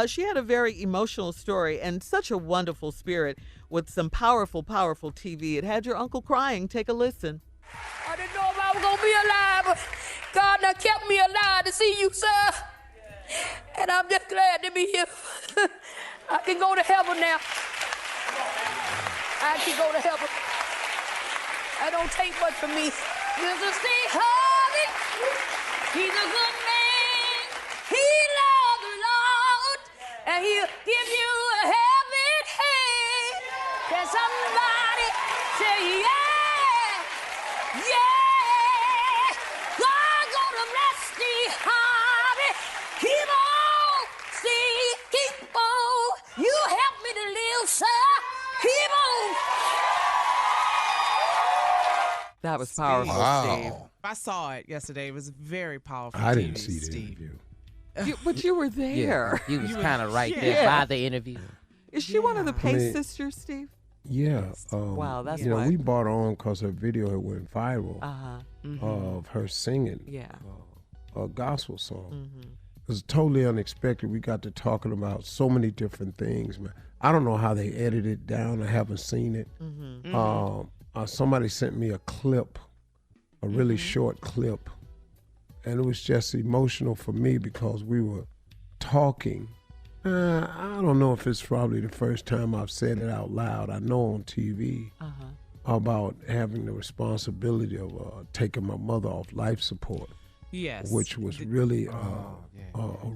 She had a very emotional story and such a wonderful spirit with some powerful, powerful TV. It had your uncle crying. Take a listen. I didn't know if I was going to be alive, but God done kept me alive to see you, sir. And I'm just glad to be here. I can go to heaven now. I can go to heaven. That don't take much from me. Mr. Steve Harvey, he's a good man. He loves the Lord, and he'll give you a heaven hand. Can somebody say yeah? Yeah, God gonna bless Steve Harvey. Keep on, Steve, keep on. You help me to live, sir. Keep on. That was powerful, Steve. I saw it yesterday. It was very powerful. I didn't TV, see the Steve. interview. But you were there. He was kind of right yeah. there by the interview. Is she one of the Pace mean- sisters, Steve? Yeah. Wow, that's you know, why. we brought her on because her video had went viral Uh-huh. of her singing Yeah. a gospel song. Mm-hmm. It was totally unexpected. We got to talking about so many different things, man. I don't know how they edited it down. I haven't seen it. Somebody sent me a clip, a really short clip, and it was just emotional for me because we were talking. I don't know if it's probably the first time I've said it out loud. I know on TV about having the responsibility of taking my mother off life support. Yes. which was really a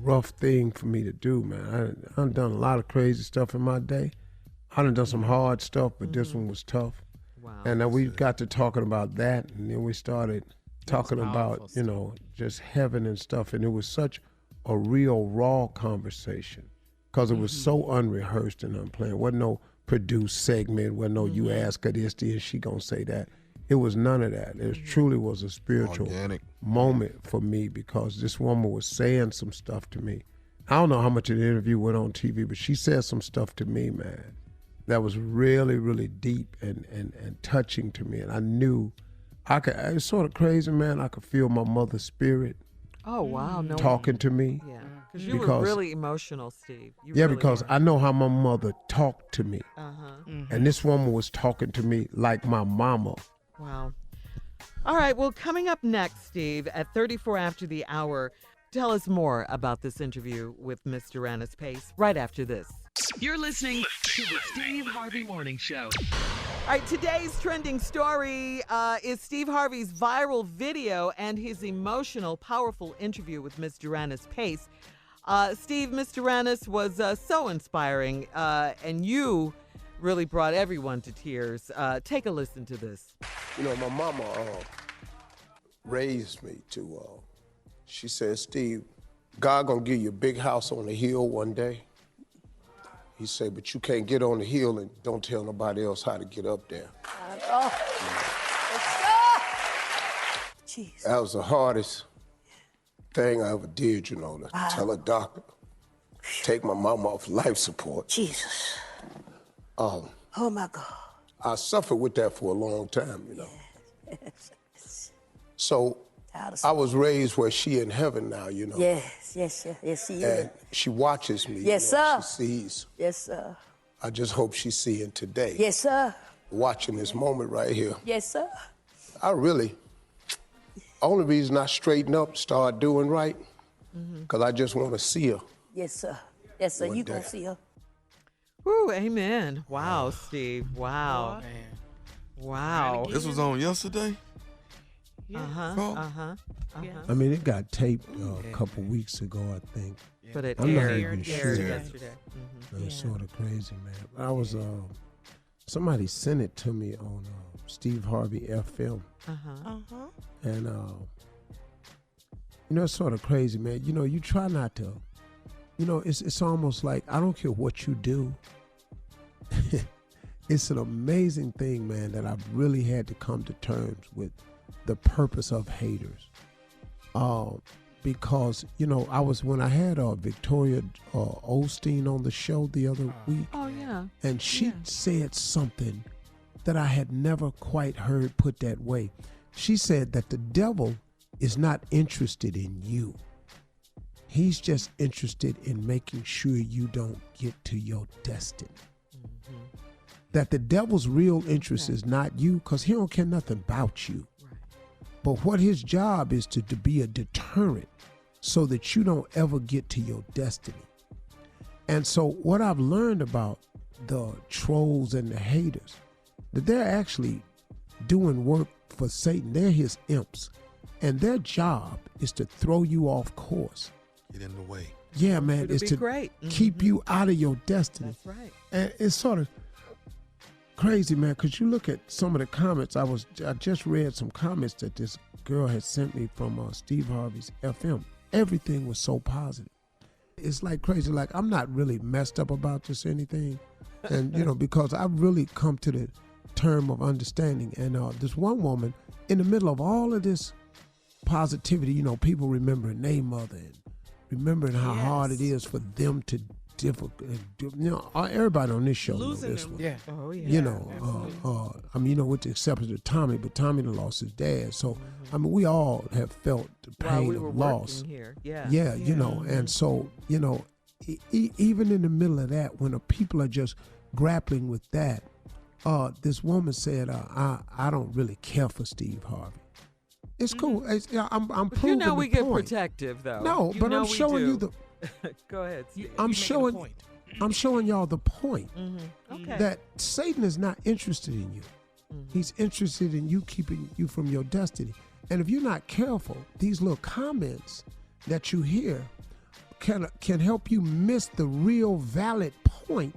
rough thing for me to do, man. I've done a lot of crazy stuff in my day. I done some hard stuff, but this one was tough. Wow. And then we got to talking about that, and then we started talking about, you know, just heaven and stuff. And it was such a real raw conversation because it was so unrehearsed and unplanned. Wasn't no produced segment, wasn't no you ask her this, and she gonna say that. It was none of that. It truly was a spiritual moment for me because this woman was saying some stuff to me. I don't know how much of the interview went on TV, but she said some stuff to me, man, that was really, really deep and touching to me. And I knew it was sort of crazy, man. I could feel my mother's spirit Oh, wow. No. talking to me. Yeah. You were really emotional, Steve. You really because were. I know how my mother talked to me. Uh-huh. And this woman was talking to me like my mama. Wow. All right. Well, coming up next, Steve, at 34 after the hour, tell us more about this interview with Miss Duranice Pace right after this. You're listening to the Steve Harvey Morning Show. All right, today's trending story is Steve Harvey's viral video and his emotional, powerful interview with Miss Duranice Pace. Steve, Miss Duranice was so inspiring, and you really brought everyone to tears. Take a listen to this. You know, my mama raised me to, she said, Steve, God gonna give you a big house on the hill one day. He said, but you can't get on the hill and don't tell nobody else how to get up there. Jeez. That was the hardest thing I ever did, you know, to tell a doctor, take my mom off life support. Jesus. Oh, my God. I suffered with that for a long time, you know. So I was raised where she in heaven now, you know. Yes, she is. And she watches me. Yes, you know, sir. She sees. Yes, sir. I just hope she's seeing today. Yes, sir. Watching this moment right here. Yes, sir. Only reason I straighten up, start doing right, because I just want to see her. Yes, sir. Yes, sir. One You gonna day. see her. Woo, amen. Wow, Steve. Wow. Wow. This was on yesterday? I mean, it got taped a couple weeks ago, I think. But it I'm not aired, even aired sure. yesterday. It was sort of crazy, man. I was, somebody sent it to me on Steve Harvey FM. And, you know, it's sort of crazy, man. You know, you try not to, you know, it's almost like, I don't care what you do. It's an amazing thing, man, that I've really had to come to terms with the purpose of haters. Because, you know, when I had Victoria Osteen on the show the other week. Oh, yeah. And she said something that I had never quite heard put that way. She said that the devil is not interested in you. He's just interested in making sure you don't get to your destiny. That the devil's real interest is not you, because he don't care nothing about you. But what his job is to be a deterrent so that you don't ever get to your destiny. And so what I've learned about the trolls and the haters, that they're actually doing work for Satan. They're his imps. And their job is to throw you off course. Get in the way. Yeah, man. It's to keep you out of your destiny. That's right. And it's sort of crazy, man, because you look at some of the comments. I just read some comments that this girl had sent me from Steve Harvey's FM. Everything was so positive. It's like crazy. Like, I'm not really messed up about this or anything. And, you know, because I've really come to the term of understanding. And this one woman, in the middle of all of this positivity, you know, people remembering their mother and remembering how hard it is for them to you know, everybody on this show knows this one. Yeah. Oh, yeah. You know, I mean, you know, with the exception of Tommy, but Tommy done lost his dad. So, I mean, we all have felt the pain we were of loss. Here. Yeah. Yeah, you know, and so, you know, even in the middle of that, when the people are just grappling with that, this woman said, I don't really care for Steve Harvey. It's cool. I'm But proving you know we the get point. protective, though. No, You but know I'm we showing you do. the. Go ahead, Steve. I'm showing y'all the point Okay. that Satan is not interested in you. He's interested in you keeping you from your destiny. And if you're not careful, these little comments that you hear can help you miss the real valid point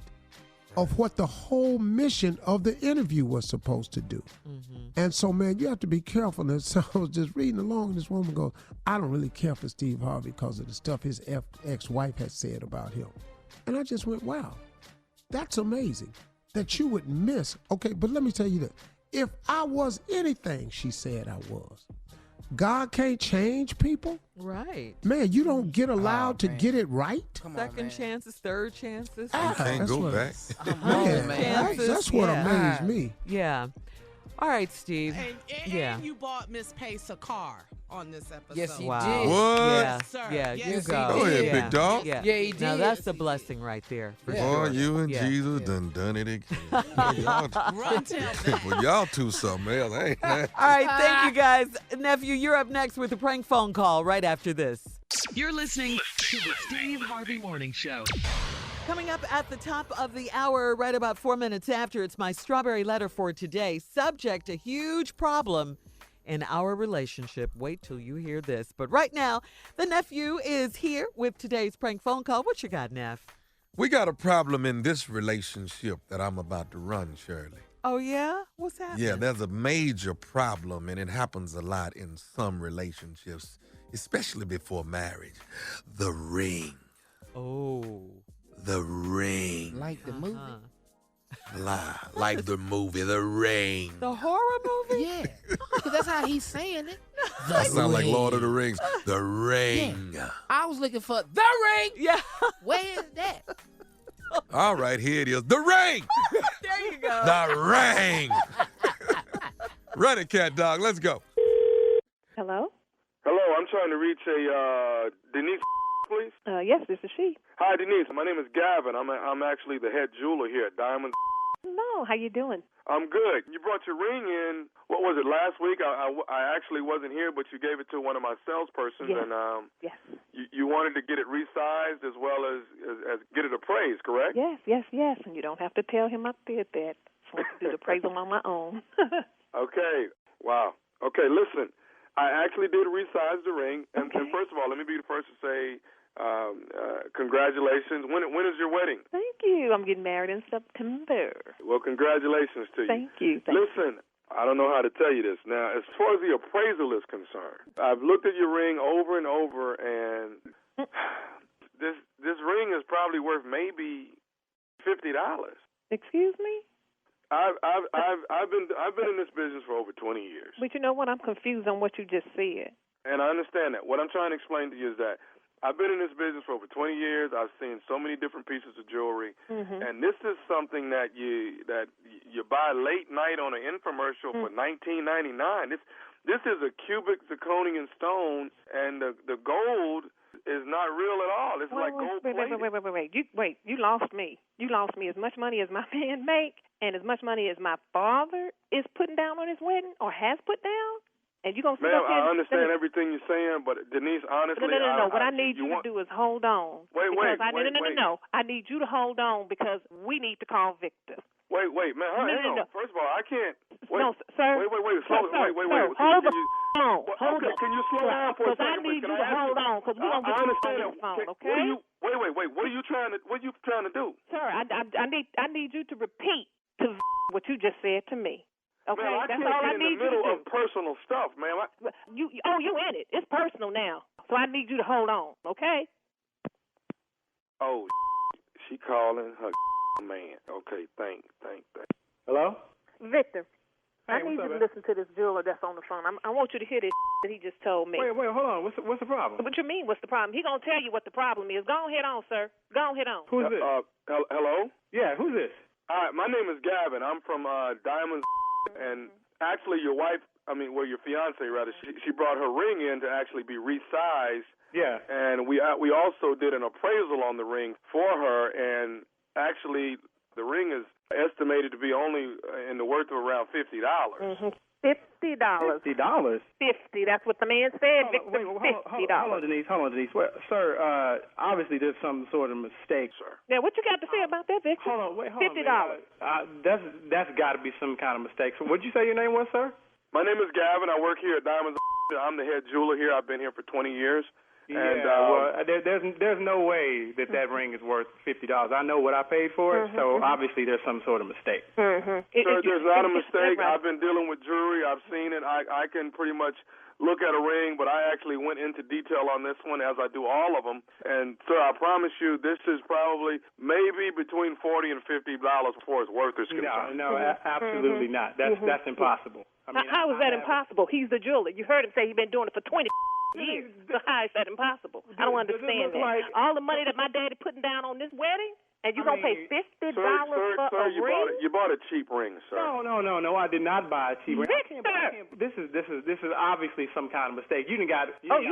of what the whole mission of the interview was supposed to do. And so, man, you have to be careful. And so I was just reading along, and this woman goes, I don't really care for Steve Harvey because of the stuff his ex-wife had said about him. And I just went, wow, that's amazing that you would miss. Okay, but let me tell you this. If I was anything she said I was, God can't change people. Right. Man, you don't get allowed to get it right. Second chances, third chances. You can't go back. That's what amazed me. Yeah. All right, Steve. And you bought Miss Pace a car on this episode. Yes, he Wow. did. What? Yes, sir. Yeah, Yes, you he go. Go ahead, yeah. big dog. Yeah, Yeah, he did. Now that's a blessing right there. For Boy, sure. you and Yeah. Jesus done it again. Run tell that. Well, y'all two something else, ain't that? All right, thank you guys. Nephew, you're up next with the prank phone call right after this. You're listening to the Steve Harvey Morning Show. Coming up at the top of the hour, right about 4 minutes after, it's my strawberry letter for today. Subject, a huge problem in our relationship. Wait till you hear this. But right now, the nephew is here with today's prank phone call. What you got, Neff? We got a problem in this relationship that I'm about to run, Shirley. Oh, yeah? What's happening? Yeah, there's a major problem, and it happens a lot in some relationships, especially before marriage. The ring. Oh. The ring. Like the movie? Like the movie, The Ring. The horror movie? Yeah. Because that's how he's saying it. That sounds like Lord of the Rings. The Ring. Yeah. I was looking for The Ring. Yeah. Where is that? All right, here it is. The Ring. There you go. The Ring. Run it, cat dog. Let's go. Hello? Hello, I'm trying to reach a Denise, please. Yes, this is she. Hi, Denise. My name is Gavin. I'm actually the head jeweler here at Diamond. No, how you doing? I'm good. You brought your ring in. What was it, last week? I actually wasn't here, but you gave it to one of my salespersons, Yes. and Yes. you wanted to get it resized as well as get it appraised, correct? Yes. And you don't have to tell him I did that. So I can do the appraisal on my own. Okay. Wow. Okay, listen. I actually did resize the ring, and first of all, let me be the first to say congratulations. When is your wedding? Thank you. I'm getting married in September. Well, congratulations to you. Thank you. Listen, I don't know how to tell you this. Now, as far as the appraisal is concerned, I've looked at your ring over and over, and this ring is probably worth maybe $50. Excuse me? I've been in this business for over 20 years. But you know what? I'm confused on what you just said. And I understand that. What I'm trying to explain to you is that I've been in this business for over 20 years. I've seen so many different pieces of jewelry, and this is something that you buy late night on an infomercial for $19.99. This is a cubic zirconian stone, and the gold is not real at all. It's like gold plated. Wait. You lost me. You lost me. As much money as my man make, and as much money as my father is putting down on his wedding or has put down. And you gonna sit up here? I understand everything you're saying, but Denise, honestly, no. What I need you to do is hold on. Wait. No. I need you to hold on because we need to call Victor. Wait, man. Hang on. First of all, I can't. Wait, no, sir. Wait. Wait. Hold on. Hold on. Can you slow down for a second? Because I need you to hold on because we're gonna get you on the phone, okay? Wait. What are you trying to do? Sir, I need you to repeat to what you just said to me. Okay, man, I that's can't all I get need in the middle you to of personal stuff, man. You in it. It's personal now. So I need you to hold on, okay? Oh, she calling her man. Okay, thank. Hello? Victor, Hey, I need what's you up, to listen to this jeweler that's on the phone. I want you to hear this that he just told me. Wait, hold on. What's the problem? What you mean, what's the problem? He gonna tell you what the problem is. Go ahead on, sir. Go ahead on. Who's this? Hello? Yeah, who's this? All right, my name is Gavin. I'm from Diamonds, and actually your fiance rather, she brought her ring in to actually be resized. Yeah. And we also did an appraisal on the ring for her, and actually the ring is estimated to be only in the worth of around $50. $50. $50? 50. That's what the man said, Victor. $50. Hold on, Denise. Well, sir, obviously there's some sort of mistake, sir. Now, what you got to say about that, Victor? Hold on. $50. That's got to be some kind of mistake. So, what'd you say your name was, sir? My name is Gavin. I work here at Diamonds, I'm the head jeweler here. I've been here for 20 years. Yeah, And, there's no way that ring is worth $50. I know what I paid for it, so obviously there's some sort of mistake. Sir, there's not a mistake. I've been dealing with jewelry. I've seen it. I can pretty much look at a ring, but I actually went into detail on this one, as I do all of them. And, sir, I promise you, this is probably maybe between $40 and $50 before it's worth it. No, absolutely not. That's impossible. I mean, how is that impossible? He's the jeweler. You heard him say he's been doing it for 20 years. So how is that impossible? I don't understand that. All the money that my daddy putting down on this wedding, and you gonna pay $50 for a ring? You bought a cheap ring, sir. No, I did not buy a cheap ring. This is obviously some kind of mistake. You got that right.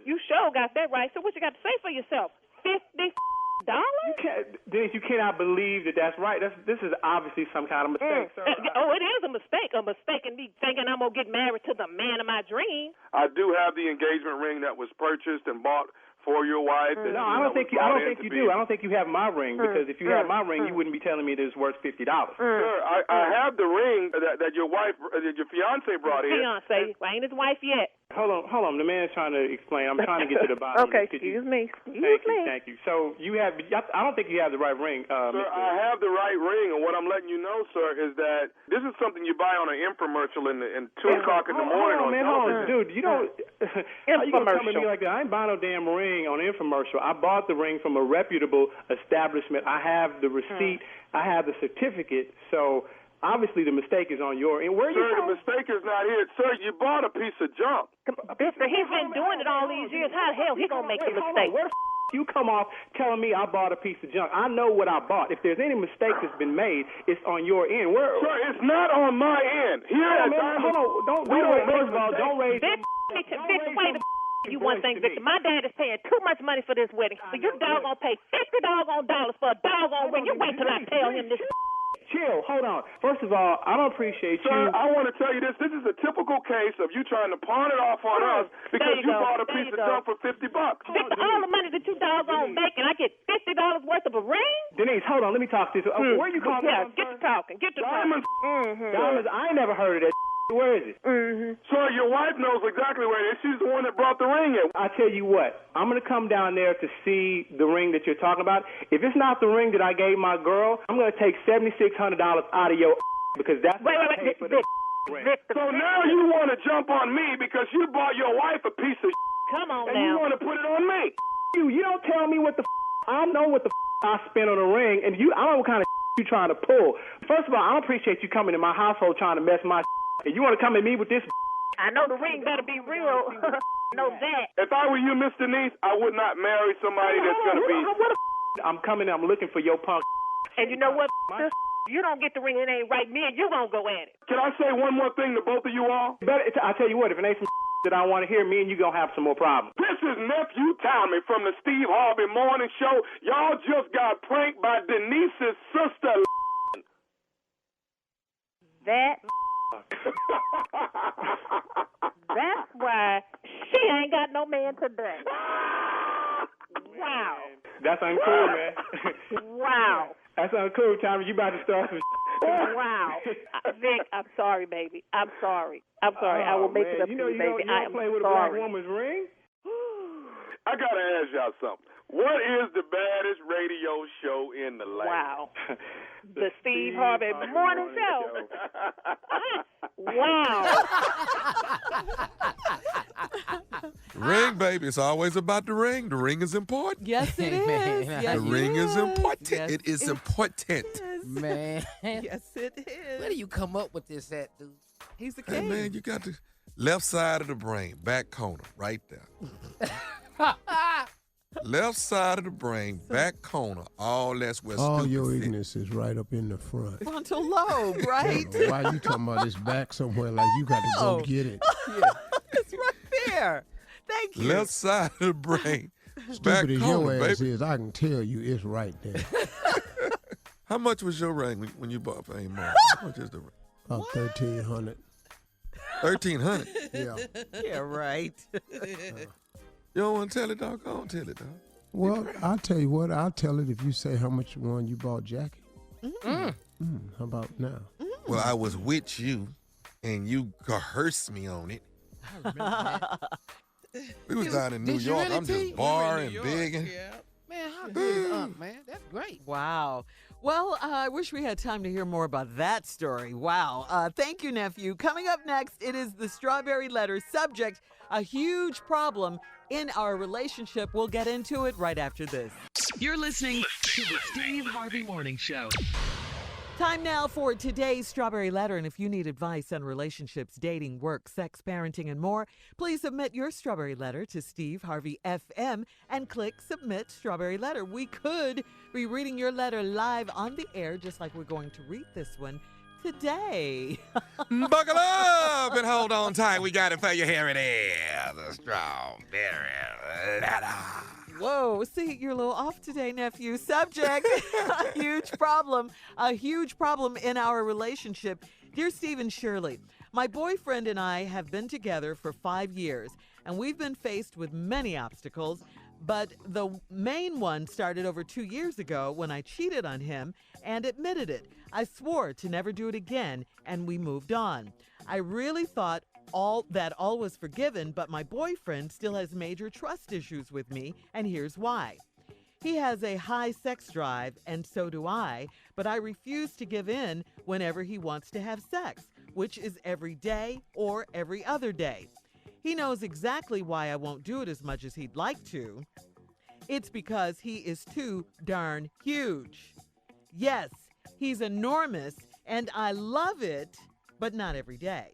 You sure got that right. So what you got to say for yourself? $50? Denise, you cannot believe that's right. This is obviously some kind of mistake, sir. It is a mistake. A mistake in me thinking I'm going to get married to the man of my dream. I do have the engagement ring that was purchased and bought for your wife. No, I don't think you do. I don't think you have my ring, because if you had my ring, you wouldn't be telling me that it's worth $50. Sir, I have the ring that your wife, your fiance brought in. Fiance, I ain't his wife yet. Hold on. The man's trying to explain. I'm trying to get to the bottom. Okay, excuse me. Thank you. So I don't think you have the right ring. Sir, I have the right ring, and what I'm letting you know, sir, is that this is something you buy on an infomercial in 2 o'clock in the morning on television. Dude, you don't. How you gonna come to me like that? I ain't buying no damn ring on an infomercial. I bought the ring from a reputable establishment. I have the receipt. I have the certificate. So obviously the mistake is on your end. Sir, the mistake is not here. Sir, you bought a piece of junk. He's been doing it all these years. How the hell he gonna make a mistake? Where the you come off telling me I bought a piece of junk? I know what I bought. If there's any mistake that's been made, it's on your end. Sir, it's not on my end. Don't raise. Victor, wait a you one thing, Victor. My dad is paying too much money for this wedding, so you doggone pay $50 for a doggone ring. You wait till I tell him this. Chill, hold on. First of all, I don't appreciate you. Sir, I want to tell you this. This is a typical case of you trying to pawn it off on us because you bought a piece of junk for $50. Victor, all the money that you doggone make, and I get $50 worth of a ring? Denise, hold on. Let me talk to you. Where you calling from? Get to talking. Diamonds. Diamonds. I ain't never heard of that. Where is it? Sir, your wife knows exactly where it is. She's the one that brought the ring in. I tell you what, I'm going to come down there to see the ring that you're talking about. If it's not the ring that I gave my girl, I'm going to take $7,600 out of your because that's what I paid for the ring. So now you want to jump on me because you bought your wife a piece of Come on and now. you want to put it on me. You don't tell me what the I know what the I spent on a ring, and I don't know what kind of you trying to pull. First of all, I don't appreciate you coming to my household trying to mess my and you want to come at me with this? I know the ring better be real. Know that. If I were you, Miss Denise, I would not marry somebody that's going to be... I'm coming, I'm looking for your punk. And you know what? You don't get the ring, it ain't right. Me and you gonna go at it. Can I say one more thing to both of you all? I tell you what, if it ain't some that I want to hear, me and you gonna have some more problems. This is Nephew Tommy from the Steve Harvey Morning Show. Y'all just got pranked by Denise's sister. That's why she ain't got no man today. Wow. That's uncool, man. Wow. That's uncool, Tommy. You about to start some Wow. Vic, I'm sorry, baby. I'm sorry. I will make it up to you, baby. You don't play with a black woman's ring? I got to ask y'all something. What is the baddest radio show in the land? Wow. The Steve Harvey Morning Show. Wow. Ring, baby. It's always about the ring. The ring is important. Yes, it is. Yes, the ring is important. Yes, it is important. Man. Yes, it is. Where do you come up with this at, dude? He's the Hey, king. man, you got the left side of the brain, back corner, right there. Left side of the brain, back corner. All that's where all stupid your fit. ignorance is right up in the front. Frontal lobe, right? Why you talking about this back somewhere like you got to go get it? It's right there. Thank you. Left side of the brain, back Stupid as corner, your ass baby. is, I can tell you it's right there. How much was your ring when you bought for Amon? How much is the ring? About 1,300. 1,300. Yeah. Yeah, right. You don't want to tell it, dog? I don't tell it, dog. Well, I'll tell you what. I'll tell it if you say how much one you bought Jackie. How about now? Well, I was with you, and you coerced me on it. I remember that. We was down in New Did you York. really, I'm T? just barring, bigging. Yeah. Man, how good is Unc, man? That's great. Wow. Well, I wish we had time to hear more about that story. Wow. Thank you, nephew. Coming up next, it is the Strawberry Letter subject, a huge problem in our relationship. We'll get into it right after this. You're listening to the Steve Harvey Morning Show. Time now for today's Strawberry Letter. And if you need advice on relationships, dating, work, sex, parenting, and more, please submit your Strawberry Letter to Steve Harvey FM and click Submit Strawberry Letter. We could be reading your letter live on the air, just like we're going to read this one today. Buckle up and hold on tight. We got it for you. Here it is. The Strawberry Letter. Whoa, see, you're a little off today, nephew. Subject, a huge problem in our relationship. Dear Steve and Shirley, my boyfriend and I have been together for 5 years, and we've been faced with many obstacles, but the main one started over 2 years ago when I cheated on him and admitted it. I swore to never do it again, and we moved on. I really thought all was forgiven, but my boyfriend still has major trust issues with me, and here's why. He has a high sex drive, and so do I, but I refuse to give in whenever he wants to have sex, which is every day or every other day. He knows exactly why I won't do it as much as he'd like to. It's because he is too darn huge. Yes, he's enormous, and I love it, but not every day.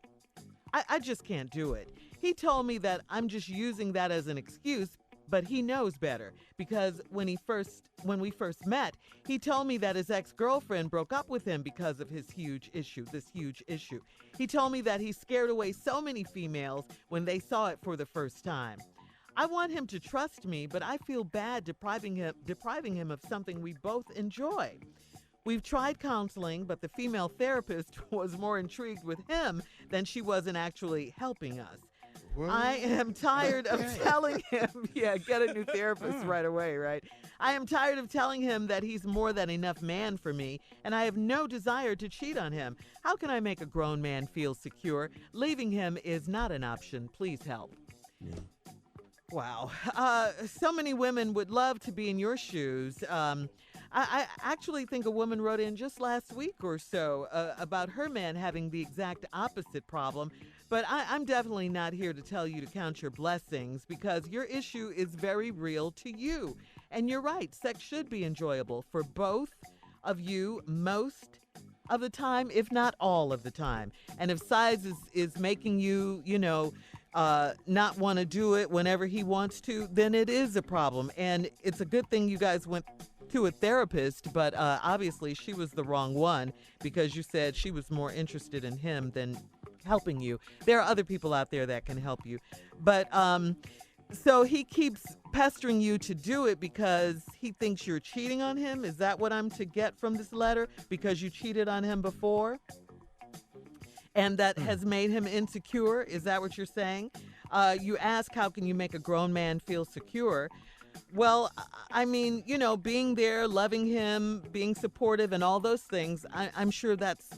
I just can't do it. He told me that I'm just using that as an excuse, but he knows better because when we first met, he told me that his ex-girlfriend broke up with him because of this huge issue. He told me that he scared away so many females when they saw it for the first time. I want him to trust me, but I feel bad depriving him of something we both enjoy. We've tried counseling, but the female therapist was more intrigued with him than she was in actually helping us. What? I am tired of telling him, get a new therapist right away, right? I am tired of telling him that he's more than enough man for me, and I have no desire to cheat on him. How can I make a grown man feel secure? Leaving him is not an option. Please help. Yeah. Wow. So many women would love to be in your shoes. I actually think a woman wrote in just last week or so about her man having the exact opposite problem. But I'm definitely not here to tell you to count your blessings because your issue is very real to you. And you're right, sex should be enjoyable for both of you most of the time, if not all of the time. And if size is making you, not want to do it whenever he wants to, then it is a problem. And it's a good thing you guys went to a therapist, but obviously she was the wrong one because you said she was more interested in him than helping you. There are other people out there that can help you. But so he keeps pestering you to do it because he thinks you're cheating on him? Is that what I'm to get from this letter? Because you cheated on him before? And that has made him insecure? Is that what you're saying? You ask, how can you make a grown man feel secure? Well, I mean, being there, loving him, being supportive and all those things, I'm sure that's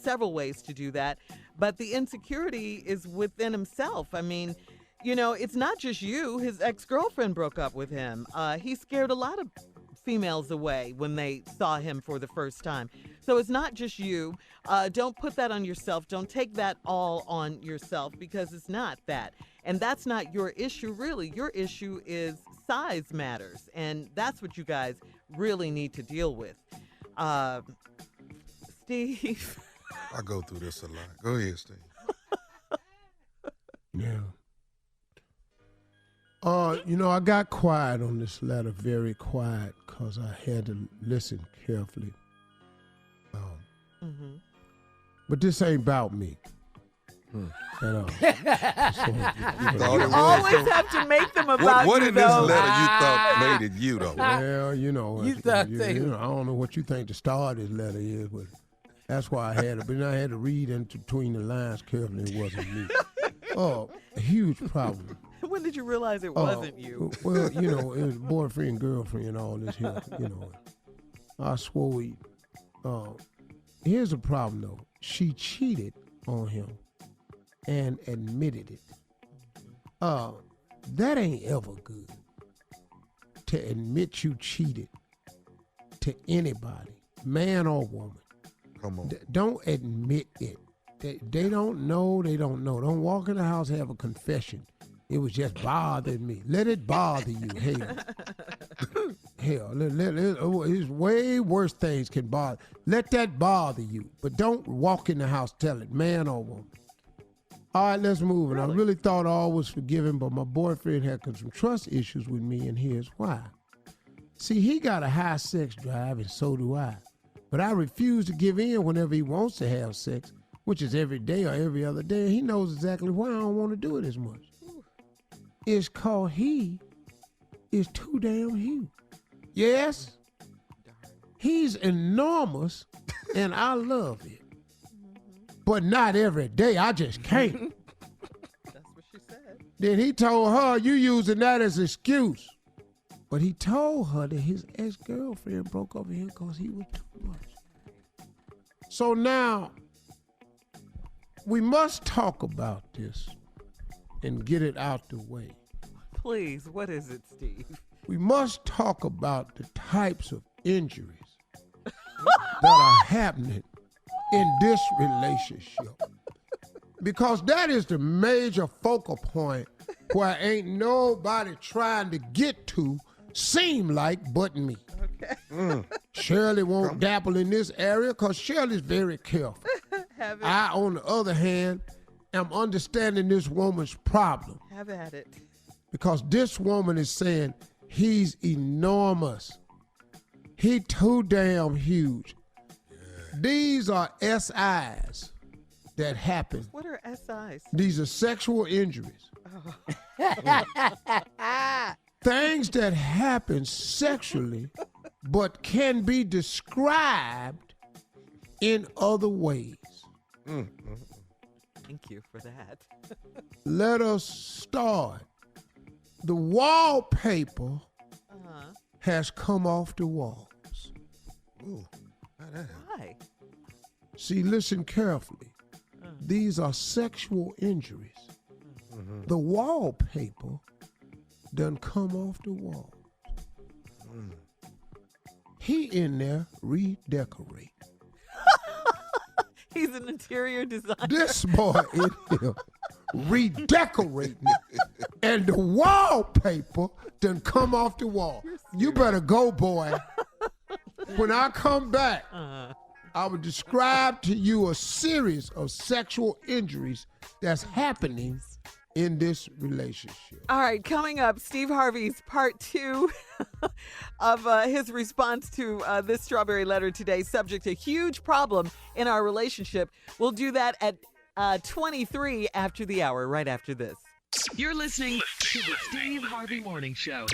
several ways to do that. But the insecurity is within himself. I mean, it's not just you. His ex-girlfriend broke up with him. He scared a lot of females away when they saw him for the first time. So it's not just you. Don't put that on yourself. Don't take that all on yourself because it's not that. And that's not your issue, really. Your issue is size matters. And that's what you guys really need to deal with. Steve? I go through this a lot. Go ahead, Steve. Yeah. I got quiet on this letter, very quiet, because I had to listen carefully. But this ain't about me. At all. You always have to make them about what you, in this letter you thought made it you, though? Well, I thought don't know what you think the start of this letter is, but that's why I had it. But I had to read in between the lines carefully. It wasn't me. Oh, a huge problem. When did you realize it wasn't you? Well, it was boyfriend, girlfriend, and all this here, I swore here's the problem, though. She cheated on him. and admitted it. That ain't ever good. To admit you cheated to anybody, man or woman. Come on. Don't admit it. They don't know. They don't know. Don't walk in the house and have a confession. It was just bothering me. Let it bother you. Hell, it's way worse things can bother. Let that bother you. But don't walk in the house, tell it, man or woman. All right, let's move. And I really thought all was forgiven, but my boyfriend had some trust issues with me, and here's why. See, he got a high sex drive, and so do I. But I refuse to give in whenever he wants to have sex, which is every day or every other day. And he knows exactly why I don't want to do it as much. It's called he is too damn huge. Yes, he's enormous, and I love it. But not every day. I just can't. That's what she said. Then he told her, you using that as an excuse. But he told her that his ex-girlfriend broke up with him because he was too much. So now, we must talk about this and get it out the way. Please, what is it, Steve? We must talk about the types of injuries that are happening in this relationship. Because that is the major focal point where ain't nobody trying to get to seem like but me. Okay. Shirley won't dabble in this area because Shirley's very careful. I, on the other hand, am understanding this woman's problem. Have at it. Because this woman is saying he's enormous. He too damn huge. These are SIs that happen. What are SIs? These are sexual injuries. Oh. Things that happen sexually but can be described in other ways. Thank you for that. Let us start. The wallpaper has come off the walls. Ooh, why? See, listen carefully. These are sexual injuries. The wallpaper done come off the wall. He in there redecorate. He's an interior designer. This boy in here redecorating it. And the wallpaper done come off the wall. You better go, boy. When I come back, I will describe to you a series of sexual injuries that's happening in this relationship. All right, coming up, Steve Harvey's part 2 of his response to this strawberry letter today, subject a huge problem in our relationship. We'll do that at 23 after the hour, right after this. You're listening to the Steve Harvey Morning Show.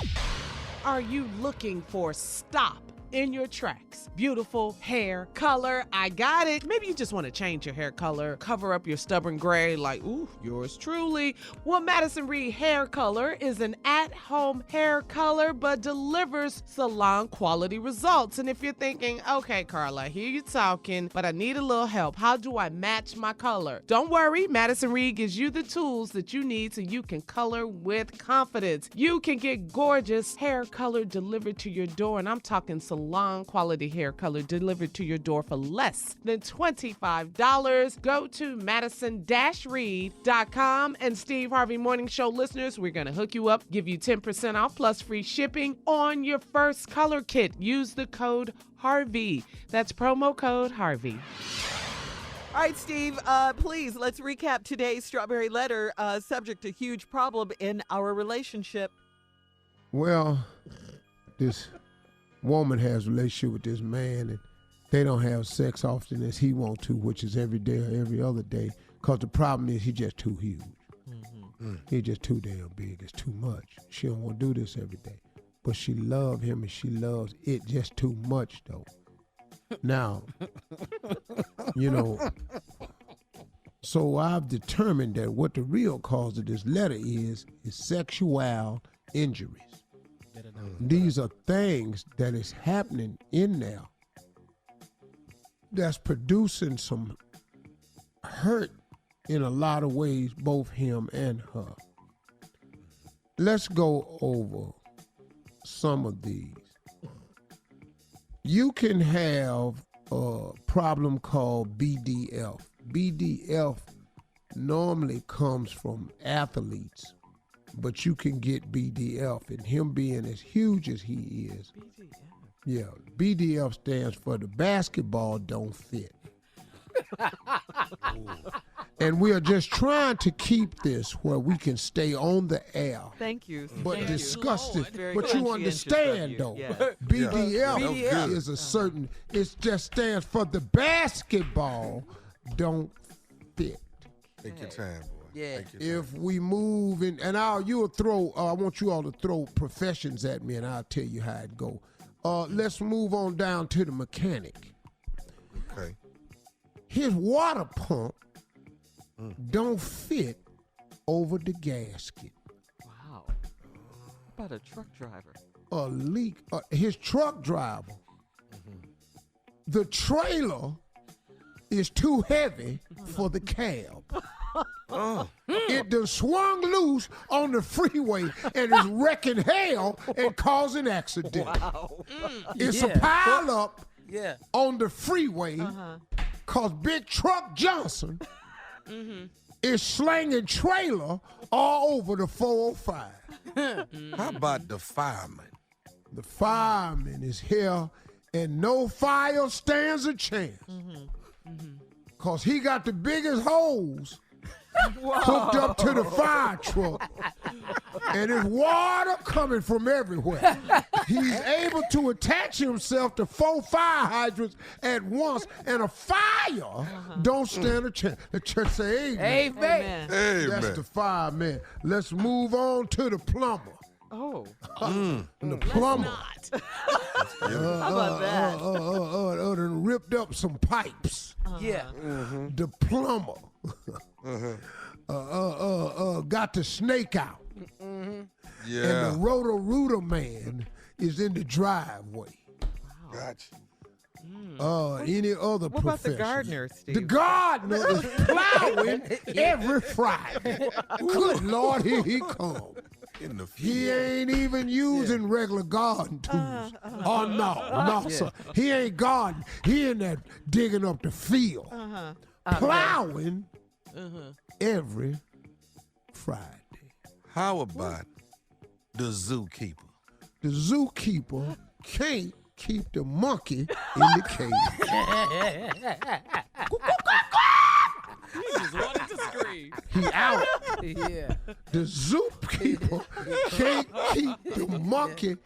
Are you looking for stop in your tracks? Beautiful hair color, I got it. Maybe you just want to change your hair color, cover up your stubborn gray like, ooh, yours truly. Well, Madison Reed Hair Color is an at-home hair color but delivers salon quality results. And if you're thinking, okay, Carla, I hear you talking, but I need a little help. How do I match my color? Don't worry, Madison Reed gives you the tools that you need so you can color with confidence. You can get gorgeous hair color delivered to your door, and I'm talking salon quality hair color delivered to your door for less than $25. Go to madison-reed.com, and Steve Harvey Morning Show listeners, we're going to hook you up, give you 10% off plus free shipping on your first color kit. Use the code Harvey. That's promo code Harvey. All right, Steve, please, let's recap today's strawberry letter, subject to huge problem in our relationship. Well, this woman has a relationship with this man, and they don't have sex often as he want to, which is every day or every other day, because the problem is he's just too huge. He's just too damn big. It's too much. She don't want to do this every day. But she love him, and she loves it just too much, though. Now, you know, so I've determined that what the real cause of this letter is sexual injuries. These are things that is happening in there that's producing some hurt in a lot of ways, both him and her. Let's go over some of these. You can have a problem called BDF. BDF normally comes from athletes, but you can get BDF, and him being as huge as he is. Yeah, BDF stands for the basketball don't fit. And we are just trying to keep this where we can stay on the air. Thank you. But discuss this. Very But you conscientious understand, of though, you. Yeah. BDF is a certain, it just stands for the basketball don't fit. Take your time, boy. Yeah. If we move in, and I want you all to throw professions at me, and I'll tell you how it go. Let's move on down to the mechanic. Okay. His water pump don't fit over the gasket. Wow. How about a truck driver? A leak. His truck driver. The trailer is too heavy for the cab. It done swung loose on the freeway and is wrecking hell and causing accidents. Wow. It's a pile up on the freeway because Big Truck Johnson is slinging trailer all over the 405. How about the fireman? The fireman is here and no fire stands a chance. Because he got the biggest hose hooked up to the fire truck. And there's water coming from everywhere. He's able to attach himself to 4 fire hydrants at once, and a fire don't stand a chance. The church say amen. Amen. Amen. That's the fireman. Let's move on to the plumber. Oh. The plumber. How about that? Done ripped up some pipes. Yeah. The plumber. Got the snake out. Yeah. And the roto-rooter man is in the driveway. Gotcha. Any other What about the profession? gardener, Steve? The gardener is plowing every Friday. Good Lord, here he comes. In the He field. ain't even using regular garden tools. Oh, no, sir. He ain't gardening. He in there digging up the field. Plowing every Friday. How about the zookeeper? The zookeeper can't keep the monkey in the cage. You just wanted to scream. He out. Yeah. The zookeeper can't keep the monkey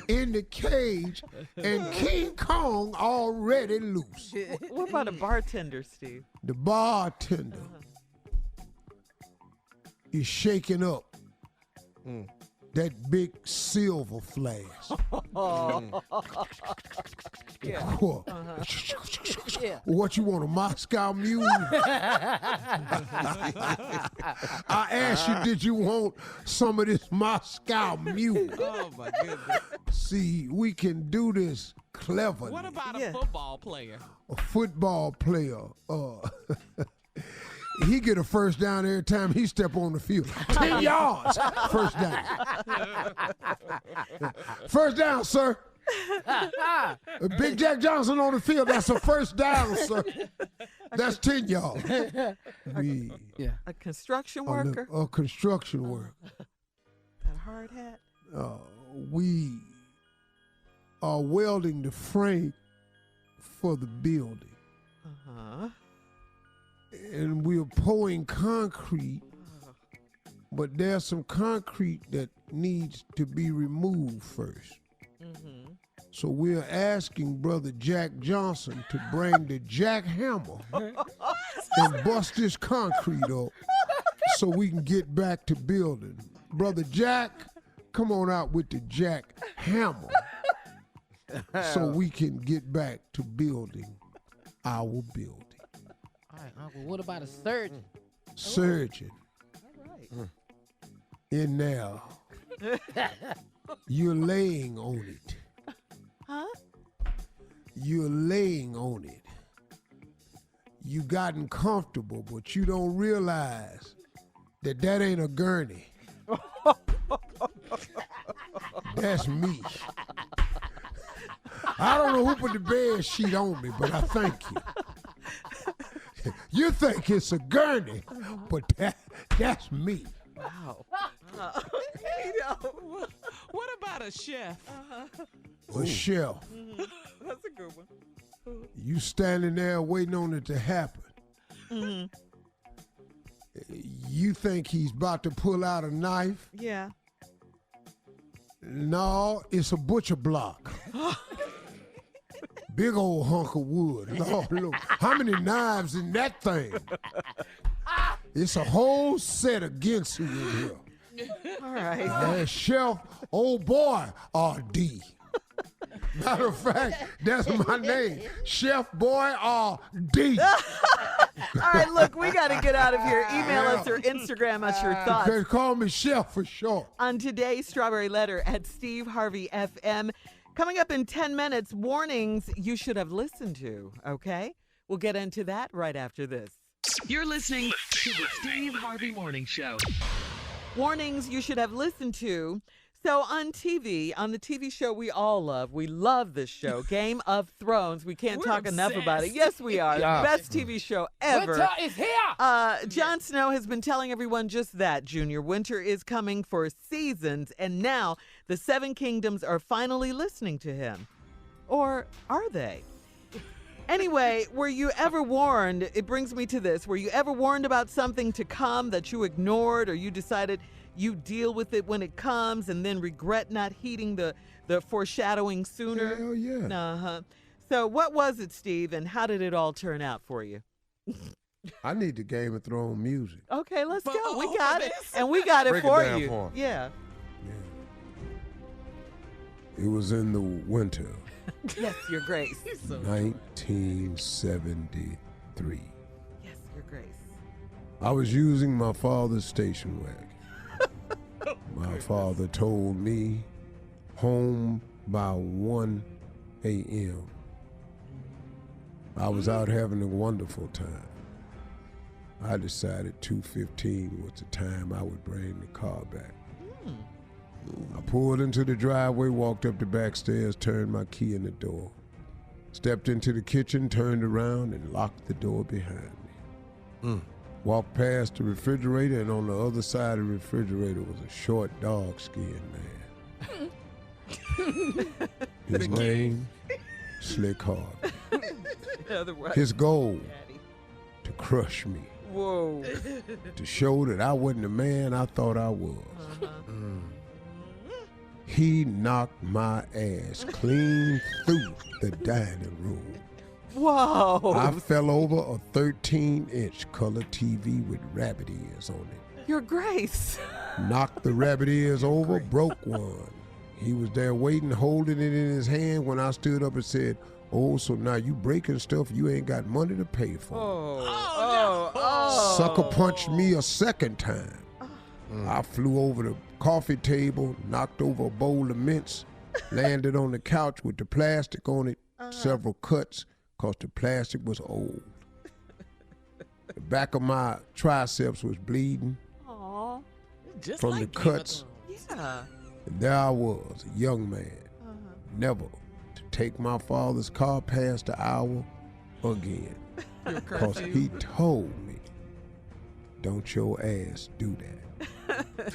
in the cage, and King Kong already loose. What about a bartender, Steve? The bartender is shaking up that big silver flask. What you want, a Moscow Mule? I asked you, did you want some of this Moscow Mule? Oh, my goodness. See, we can do this cleverly. What about a football player? A football player, he get a first down every time he step on the field. 10 yards, first down. First down, sir. Big Jack Johnson on the field, that's a first down, sir. That's 10 yards. A construction worker? A construction worker. Got a hard hat? We are welding the frame for the building. And we're pouring concrete, but there's some concrete that needs to be removed first. So we're asking Brother Jack Johnson to bring the jackhammer and bust this concrete up so we can get back to building. Brother Jack, come on out with the jackhammer so we can get back to building our building. All right, Uncle, what about a surgeon? Surgeon. All right. In there. You're laying on it. Huh? You're laying on it. you gotten comfortable, but you don't realize that ain't a gurney. That's me. I don't know who put the bed sheet on me, but I thank you. You think it's a gurney, but that's me. Wow. What about a chef? A chef. Mm-hmm. That's a good one. You standing there waiting on it to happen. Mm-hmm. You think he's about to pull out a knife? Yeah. No, it's a butcher block. Big old hunk of wood. Lord, look, how many knives in that thing? It's a whole set against you in here. All right. That chef, old boy, R.D. Matter of fact, that's my name. Chef Boy R.D. All right, look, we got to get out of here. Email us or Instagram us your thoughts. They call me Chef for short. On today's Strawberry Letter at Steve Harvey FM. Coming up in 10 minutes, warnings you should have listened to, okay? We'll get into that right after this. You're listening to the Steve Harvey Morning Show. Warnings you should have listened to. So on TV, on the TV show we all love, we love this show, Game of Thrones. We can't talk enough about it. Yes, we are. Yeah. Best TV show ever. Winter is here. Jon Snow has been telling everyone just that, Junior. Winter is coming for seasons, and now the Seven Kingdoms are finally listening to him. Or are they? Anyway, were you ever warned, it brings me to this, were you ever warned about something to come that you ignored, or you decided you deal with it when it comes and then regret not heeding the foreshadowing sooner? Hell yeah. Uh-huh. So what was it, Steve, and how did it all turn out for you? I need the Game of Thrones music. Okay, let's go. We got it. And we got it Break it for down you. for 'em. Yeah. It was in the winter, Yes, Your Grace. 1973. Yes, Your Grace. I was using my father's station wagon. My father told me home by 1 a.m. I was out having a wonderful time. I decided 2:15 was the time I would bring the car back. I pulled into the driveway, walked up the back stairs, turned my key in the door, stepped into the kitchen, turned around, and locked the door behind me. Walked past the refrigerator, and on the other side of the refrigerator was a short, dark-skinned man. His name, Slick Harvey. His goal, to crush me. Whoa. To show that I wasn't the man I thought I was. He knocked my ass clean through the dining room. Whoa. I fell over a 13-inch color TV with rabbit ears on it. Your Grace. Knocked the rabbit ears over, broke one. He was there waiting, holding it in his hand when I stood up and said, "Oh, so now you breaking stuff you ain't got money to pay for." Sucker punched me a second time. I flew over the coffee table, knocked over a bowl of mints, landed on the couch with the plastic on it, several cuts, because the plastic was old. The back of my triceps was bleeding Just from like the Game of cuts. Yeah. And there I was, a young man, never to take my father's car past the hour again. Because he told me, "Don't your ass do that."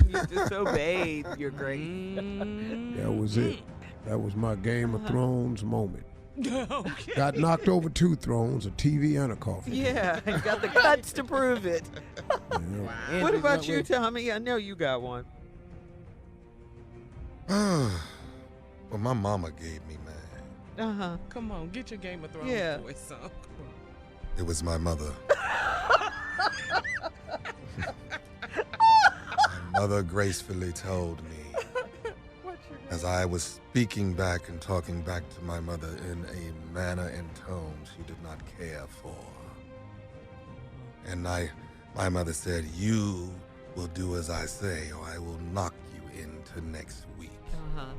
You disobeyed, Your Grace. That was it. That was my Game of Thrones moment. Okay. Got knocked over 2 thrones, a TV and a coffee. Yeah, you got the cuts to prove it. Yeah. What about you, Tommy? I know you got one. Well, my mama gave me mine. Uh-huh. Come on, get your Game of Thrones Yeah. voice on. Come on. It was my mother. My mother gracefully told me, as I was speaking back and talking back to my mother in a manner and tone she did not care for. And my mother said, "You will do as I say, or I will knock you into next week." Uh-huh.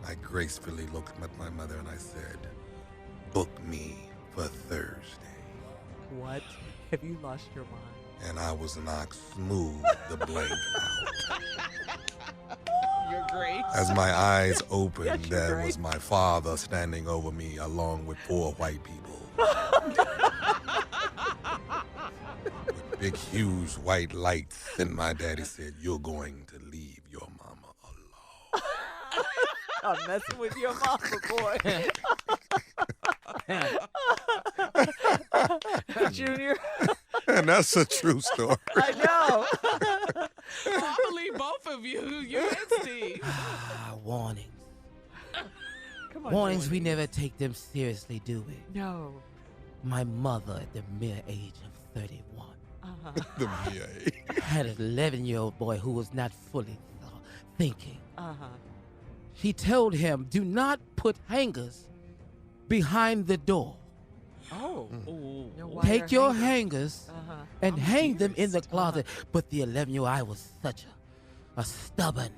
I gracefully looked at my mother and I said, "Book me for Thursday." What? Have you lost your mind? And I was knocked smooth the blank out. You're great. As my eyes opened, Yes, you're there great. was my father standing over me along with 4 white people. With big, huge white lights. And my daddy said, "You're going to leave your mama alone." I'm messing with your mama, boy. Junior. And that's a true story. I know. I believe both of you. You and Steve. Warnings. Come on, Warnings, we Jordan. never take them seriously, do we? No. My mother, at the mere age of 31, Uh-huh. The VA. had an 11-year-old boy who was not fully thinking. Uh-huh. She told him, "Do not put hangers behind the door. Oh. No wire Take your hangers. hangers Uh-huh. and hang them in the closet." But the 11-year-old, I was such a stubborn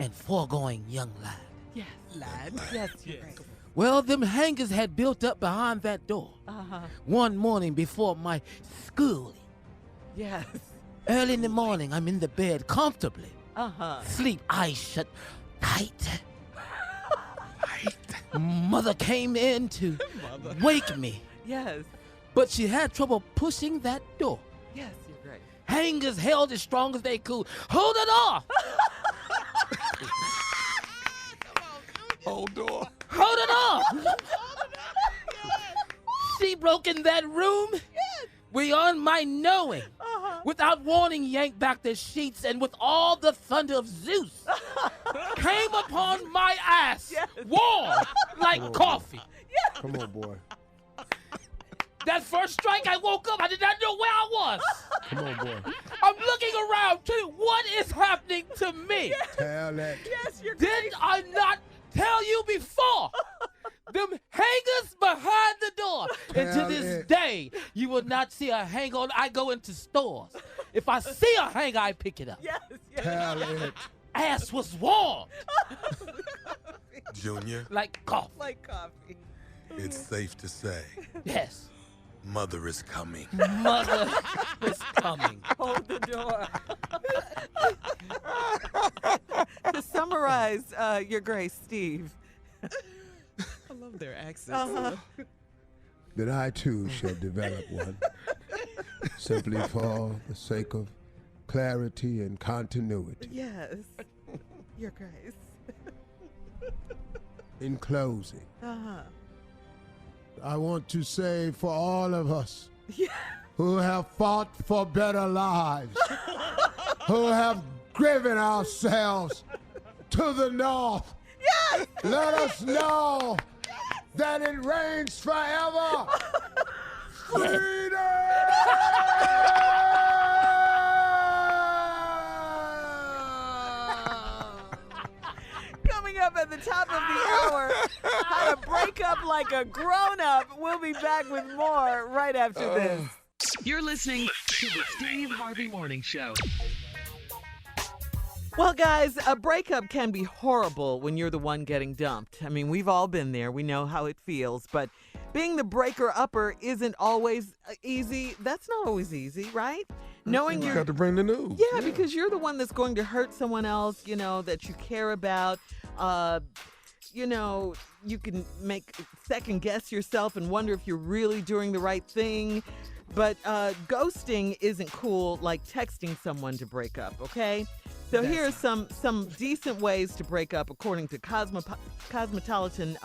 and foregoing young lad. Yes, lad. Yes, you're right. Well, them hangers had built up behind that door. Uh-huh. One morning before my schooling. Yes. Early in the morning, I'm in the bed comfortably. Uh-huh. Sleep, eyes shut tight. Mother came in to wake me, Yes. but she had trouble pushing that door. Yes, you're right. Hangers held as strong as they could. Hold it off! Hold door. Hold it off! She broke in that room. Beyond my knowing. Without warning, yanked back the sheets, and with all the thunder of Zeus, came upon my ass, warm like coffee. Come on, boy. That first strike, I woke up. I did not know where I was. Come on, boy. I'm looking around, too. What is happening to me? Tell that. Yes, you're Did I not tell you before? Them hangers behind the door. And to Tell this it. day, you will not see a hanger on. I go into stores. If I see a hanger, I pick it up. Yes, yes. Tell it. Ass was warm Junior, like coffee. Like coffee. it's safe to say, Yes. Mother is coming. Mother is coming. Hold the door. To summarize, Your Grace, Steve. I love their accents. Uh-huh. That I too shall develop one, simply for the sake of clarity and continuity. Yes. Your Grace. In closing, Uh-huh. I want to say for all of us Yeah. who have fought for better lives, who have driven ourselves to the north, Yes. let us know that it reigns forever. Coming up at the top of the hour, how to break up like a grown-up. We'll be back with more right after this. You're listening to the Steve Harvey Morning Show. Well, guys, a breakup can be horrible when you're the one getting dumped. I mean, we've all been there. We know how it feels. But being the breaker-upper isn't always easy. That's not always easy, right? Knowing You you're... got to bring the news. Yeah, because you're the one that's going to hurt someone else, you know, that you care about. You know, you can make second guess yourself and wonder if you're really doing the right thing. But ghosting isn't cool like texting someone to break up, okay? So here are some decent ways to break up according to Cosmopolitan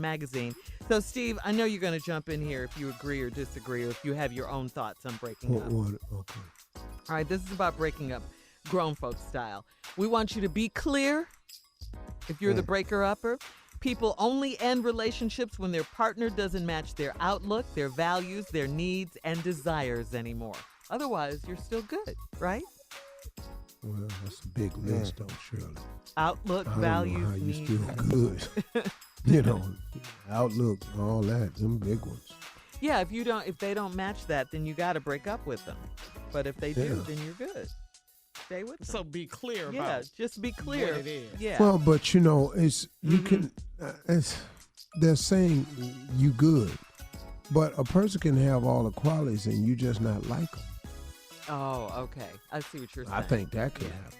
magazine. So, Steve, I know you're going to jump in here if you agree or disagree or if you have your own thoughts on breaking up. Okay. All right, this is about breaking up grown folks style. We want you to be clear if you're the breaker-upper. People only end relationships when their partner doesn't match their outlook, their values, their needs, and desires anymore. Otherwise, you're still good, right? Well, that's a big list, though, Shirley. Outlook, I don't values, know how you needs. still good. You know, outlook, all that, them big ones. Yeah, if they don't match that, then you got to break up with them. But if they do, Yeah. then you're good. Stay with them. So be clear Yeah, about just be clear. what it is. Yeah. Well, but you know, it's you can. They're saying you good. But a person can have all the qualities and you just not like them. Oh, okay. I see what you're saying. I think that could happen.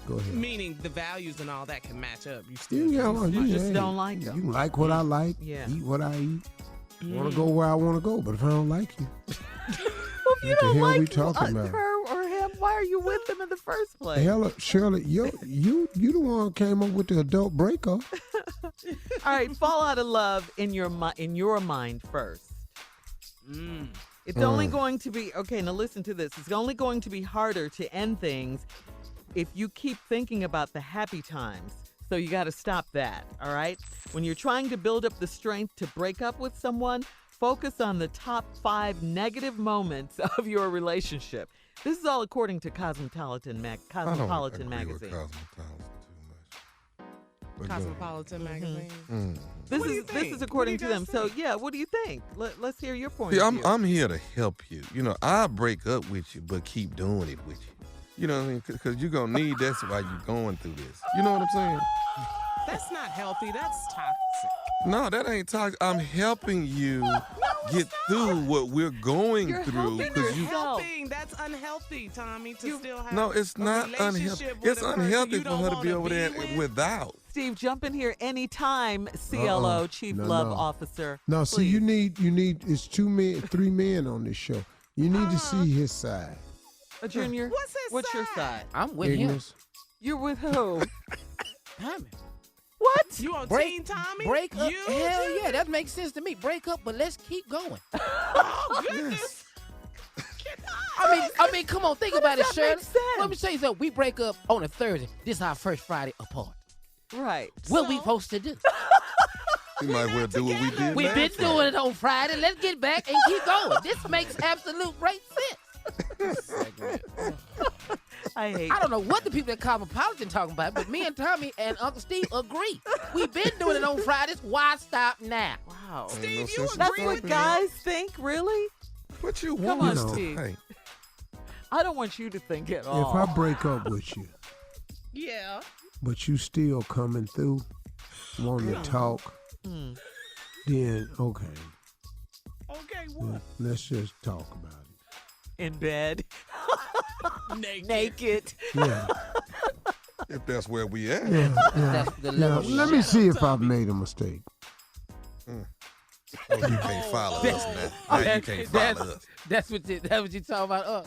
Go ahead. Meaning the values and all that can match up. You still You just don't like them. You can like what I like, eat what I eat, want to go where I want to go. But if I don't like you, Well, if you what the don't hell like we talking about? her or him, why are you with them in the first place? Hell, Shirley, you the one who came up with the adult breakup. All right, fall out of love in your mind first. It's only going to be, okay, now listen to this. It's only going to be harder to end things if you keep thinking about the happy times. So you got to stop that, all right? When you're trying to build up the strength to break up with someone, focus on the top 5 negative moments of your relationship. This is all according to Cosmopolitan Magazine. I don't agree with Cosmopolitan Magazine. This is according to them. So yeah, what do you think? Let's hear your point. See, of view. I'm here to help you. You know, I'll break up with you, but keep doing it with you. You know what I mean? Because you're going to need that's why you're going through this. You know what I'm saying? That's not healthy. That's toxic. No, that ain't toxic. I'm helping you get through what we're going through. Helping. That's unhealthy, Tommy, to still have No, it's not unhealthy. It's unhealthy for her to be over there without. Steve, jump in here anytime, CLO, Chief Love Officer. No, see, you need. It's 3 men on this show. You need to see his side. Junior, what's your side? I'm with Ignorance. him. You're with who? Tommy. What? You on Team Tommy? Break up. Hell yeah, that makes sense to me. Break up, but let's keep going. Oh, goodness. I mean, come on, think about it, Shirley. sense? Let me tell you something. We break up on a Thursday. This is our first Friday apart. Right. What we supposed to do? You might well do what we did. We've been doing it on Friday. Let's get back and keep going. This makes absolute great sense. I don't know what the people at Cosmopolitan talking about, but me and Tommy and Uncle Steve agree. We've been doing it on Fridays. Why stop now? Wow. Steve, you That's agree what with guys think, really? What you Come want on, us to Steve. think? I don't want you to think at all. If I break up with you, Yeah. but you still coming through, wanting to talk, then okay. Okay, what? Let's just talk about it. In bed. Naked. Yeah. If that's where we at. That's the level. Let me see if I've made a mistake. Oh, you can't follow us now. Now you can't follow us. That's what you talking about.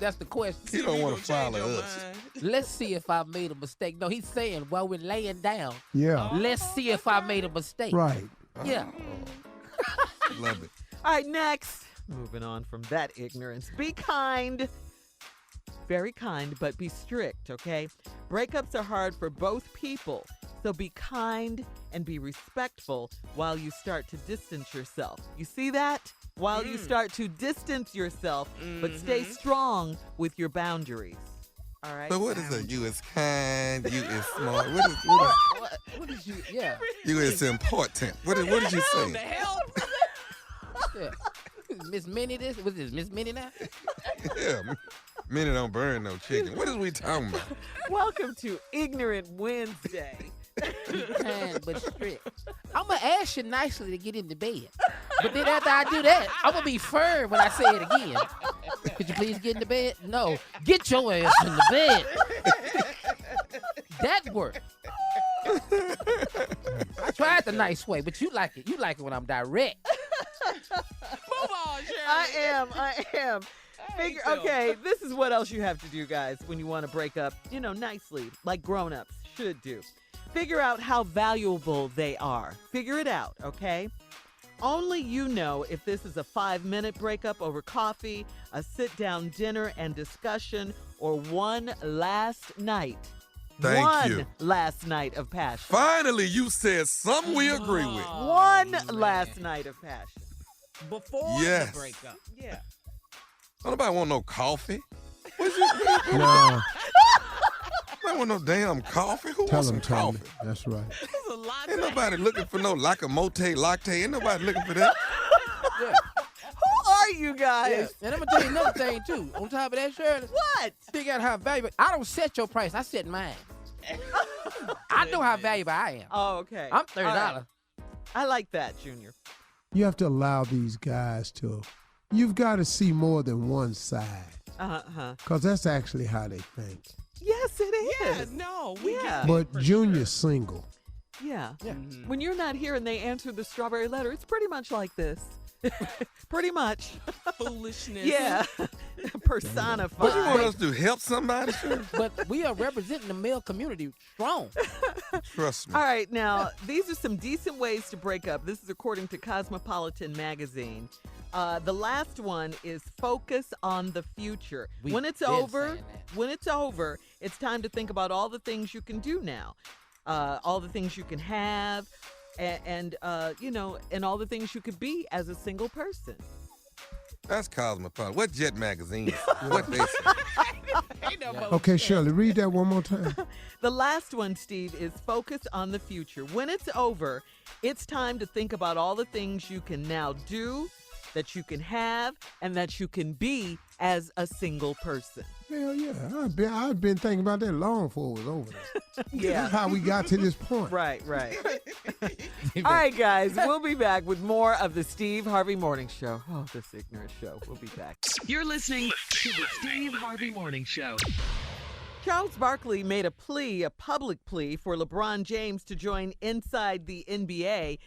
That's the question. You don't want to follow us. Let's see if I made a mistake. No, he's saying while we're laying down. Yeah. Let's see if I made a mistake. Right. Yeah. Love it. All right, next. Moving on from that ignorance. Be kind. Very kind, but be strict, okay? Breakups are hard for both people. So be kind and be respectful while you start to distance yourself. You see that? While you start to distance yourself, but stay strong with your boundaries. All right? So what is it? You is kind, you is smart. What did you? Yeah. You is important. What did you say? The hell? Yeah. Miss Minnie this? Was this Miss Minnie now? Yeah. Minnie don't burn no chicken. What is we talking about? Welcome to Ignorant Wednesday. Be kind but strict. I'm going to ask you nicely to get into bed. But then after I do that, I'm going to be firm when I say it again. Could you please get into bed? No. Get your ass in the bed. That worked. I tried the nice way, but you like it. You like it when I'm direct. Move on, Shirley. I am. Okay, this is what else you have to do, guys, when you want to break up, nicely, like grown-ups should do. Figure out how valuable they are. Figure it out, okay? Only you know if this is a 5-minute breakup over coffee, a sit-down dinner and discussion, or one last night. Thank you. One last night of passion. Finally, you said something we agree with. One last night of passion. Before Yes. the breakup. Yeah. Don't nobody want no coffee. No. I want no damn coffee. Who Tell wants him, some Tommy. coffee? That's right. That's a lot. Ain't nobody looking for no latte latte. Ain't nobody looking for that. Yeah. Who are you guys? Yeah. And I'm going to tell you another thing, too. On top of that, Shirley. What? Figure out how valuable. I don't set your price. I set mine. I know how valuable I am. Oh, okay. I'm $30. All right. I like that, Junior. You have to allow these guys to. You've got to see more than one side. Because that's actually how they think. Yes, it is. Yeah, no, we get it But for Junior's sure. single. Yeah. When you're not here and they answer the strawberry letter, it's pretty much like this. Pretty much. Foolishness. Yeah. Personified. What you want us to do? Help somebody? But we are representing the male community strong. Trust me. All right, now, these are some decent ways to break up. This is according to Cosmopolitan magazine. The last one is focus on the future. When it's over, it's time to think about all the things you can do now. All the things you can have, and all the things you could be as a single person. That's Cosmopolitan. What Jet magazine? What they say? Okay, Shirley, read that one more time. The last one, Steve, is focus on the future. When it's over, it's time to think about all the things you can now do, that you can have, and that you can be as a single person. Hell yeah. I've been thinking about that long before it was over. Yeah. That's how we got to this point. Right. All right, guys, we'll be back with more of the Steve Harvey Morning Show. Oh, this ignorant show. We'll be back. You're listening to the Steve Harvey Morning Show. Charles Barkley made a public plea for LeBron James to join inside the NBA.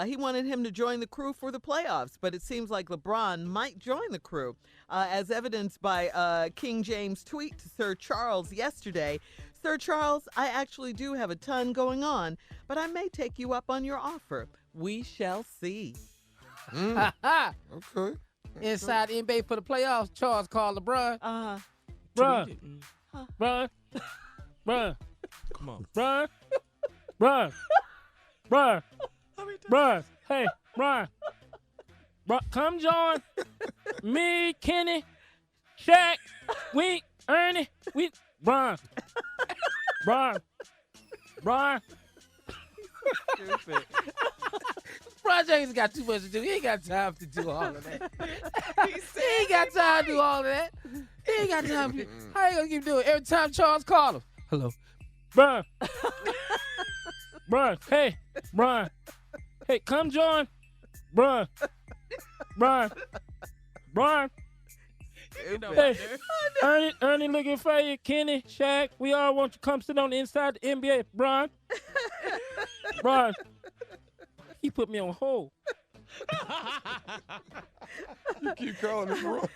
He wanted him to join the crew for the playoffs, but it seems like LeBron might join the crew. As evidenced by King James' tweet to Sir Charles yesterday, Sir Charles, I actually do have a ton going on, but I may take you up on your offer. We shall see. Okay. Inside the NBA for the playoffs, Charles called LeBron. Bruh. Come on. Bruh. Hey, Bruh. Come join me, Kenny, Shaq, Wink, Ernie. Bruh. Stupid. LeBron James got too much to do. He ain't got time to do all of that. He ain't got time to do all of that. He ain't got time to. How you gonna keep doing it? Every time Charles called him. Hello. Bruh. Hey, bruh. Hey, come join. Bruh. Hey, Ernie looking for you. Kenny, Shaq, we all want you to come sit on the inside the NBA. Bruh. He put me on hold. You keep calling it wrong.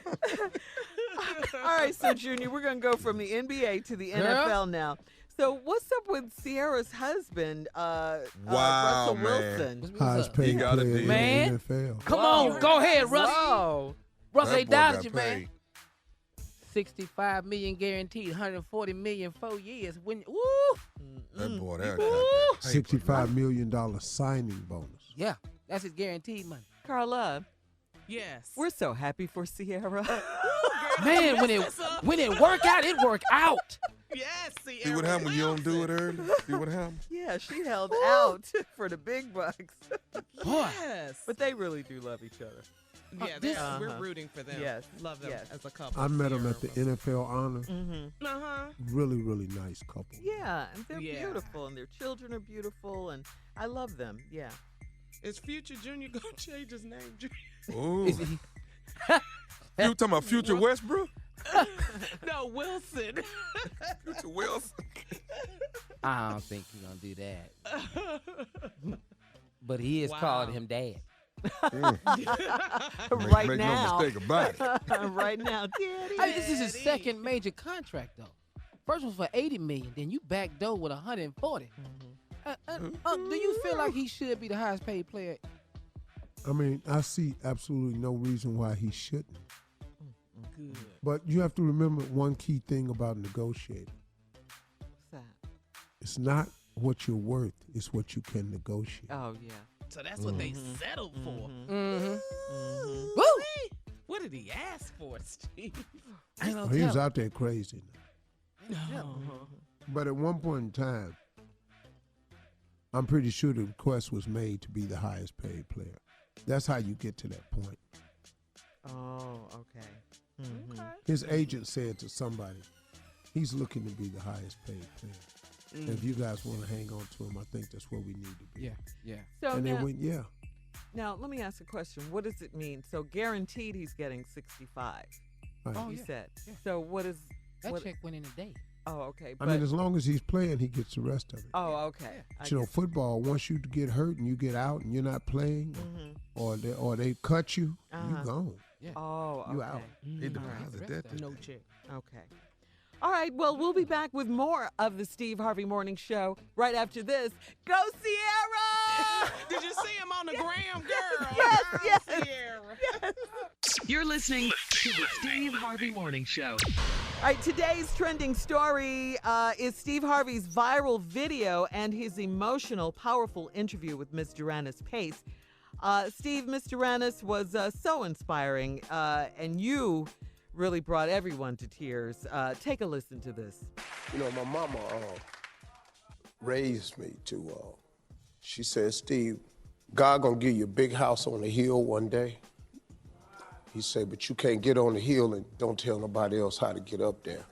All right, so Junior, we're going to go from the NBA to the NFL now. So what's up with Sierra's husband, Russell Wilson? Highest paid player in the Man. NFL. Come on, go ahead, Russell. Whoa. Russell, they That boy doubted got you, man. paid. $65 million guaranteed, $140 million 4 years. That boy, that $65 million signing bonus. Yeah, that's his guaranteed money. Carla, Yes. we're so happy for Sierra. Man, when it work out, it work out. Yes, see what happened when you don't do it early? See what happened? Yeah, she held out for the big bucks. Boy. Yes. But they really do love each other. Yeah, we're rooting for them. Yes. Love them Yes. as a couple. I met them at the Sierra NFL Honor. Really, really nice couple. Yeah, and they're Yeah. beautiful, and their children are beautiful, and I love them. Yeah. Is Future Junior gonna change his name? Ooh. You talking about Future Westbrook? No, Wilson. Future Wilson. I don't think he's gonna do that. But he is calling him dad. Right make now. no mistake about it. Right now, Daddy. I mean, this is his second major contract, though. First was for $80 million, then you backdoor with $140. Do you feel like he should be the highest paid player? I mean, I see absolutely no reason why he shouldn't. Good. But you have to remember one key thing about negotiating. What's that? It's not what you're worth, it's what you can negotiate. Oh, yeah. So that's what they settled for. Woo! What did he ask for, Steve? Oh, he was out there crazy. No. But at one point in time, I'm pretty sure the request was made to be the highest paid player. That's how you get to that point. Oh, okay. Okay. His agent said to somebody, he's looking to be the highest paid player. If you guys want to hang on to him, I think that's where we need to be. Yeah. So And they now, went, yeah. Now, let me ask a question. What does it mean? So guaranteed he's getting 65. Right. Oh, You yeah. said. Yeah. So what is That what? check went in a day. Oh, okay. I mean, as long as he's playing, he gets the rest of it. Oh, okay. But you know, football, once you get hurt and you get out and you're not playing, or they cut you, you gone. Yeah. Oh, okay. You out. He deposited that. No check. Okay. All right. Well, we'll be back with more of the Steve Harvey Morning Show right after this. Go Sierra! Did you see him on the gram, girl? Yes. Sierra. You're listening to the Steve Harvey Morning Show. All right, today's trending story is Steve Harvey's viral video and his emotional, powerful interview with Miss Duranis Pace. Steve, Miss Duranis was so inspiring, and you really brought everyone to tears. Take a listen to this. You know, my mama raised me to, she said, Steve, God gonna give you a big house on the hill one day. He said, but you can't get on the hill and don't tell nobody else how to get up there.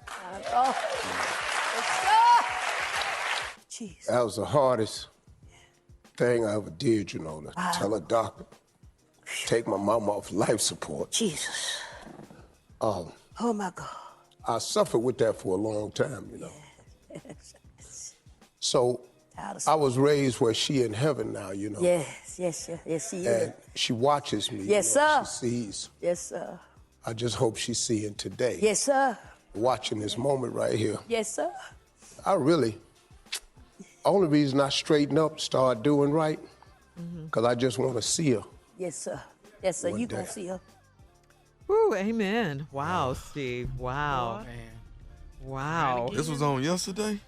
Jeez. That was the hardest thing I ever did, you know, to tell a doctor, take my mama off life support. Jesus. Oh my God. I suffered with that for a long time, you know. So I was raised where she in heaven now, you know. Yes, she is. And she watches me. Yes, you know, sir. She sees. Yes, sir. I just hope she's seeing today. Yes, sir. Watching this moment right here. Yes, sir. Only reason I straighten up, start doing right, because I just want to see her. Yes, sir. Yes, sir. One You day. gonna see her. Woo, amen. Wow, Steve. Wow. Wow. This was on yesterday?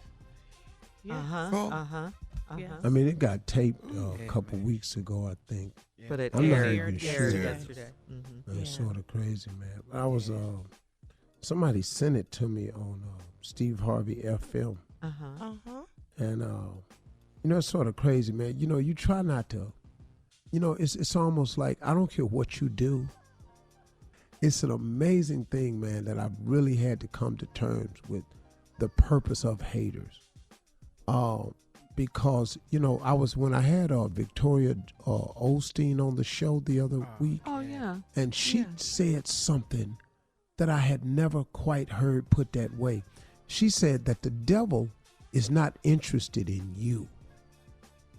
I mean, it got taped a couple weeks ago, I think. But it I'm not aired even sure. yesterday. It's sort of crazy, man. I was, somebody sent it to me on Steve Harvey FM. And, you know, it's sort of crazy, man. You know, you try not to, you know, it's almost like, I don't care what you do. It's an amazing thing, man, that I've really had to come to terms with the purpose of haters. Because, you know, when I had Victoria Osteen on the show the other week. Oh, yeah. And she said something that I had never quite heard put that way. She said that the devil is not interested in you.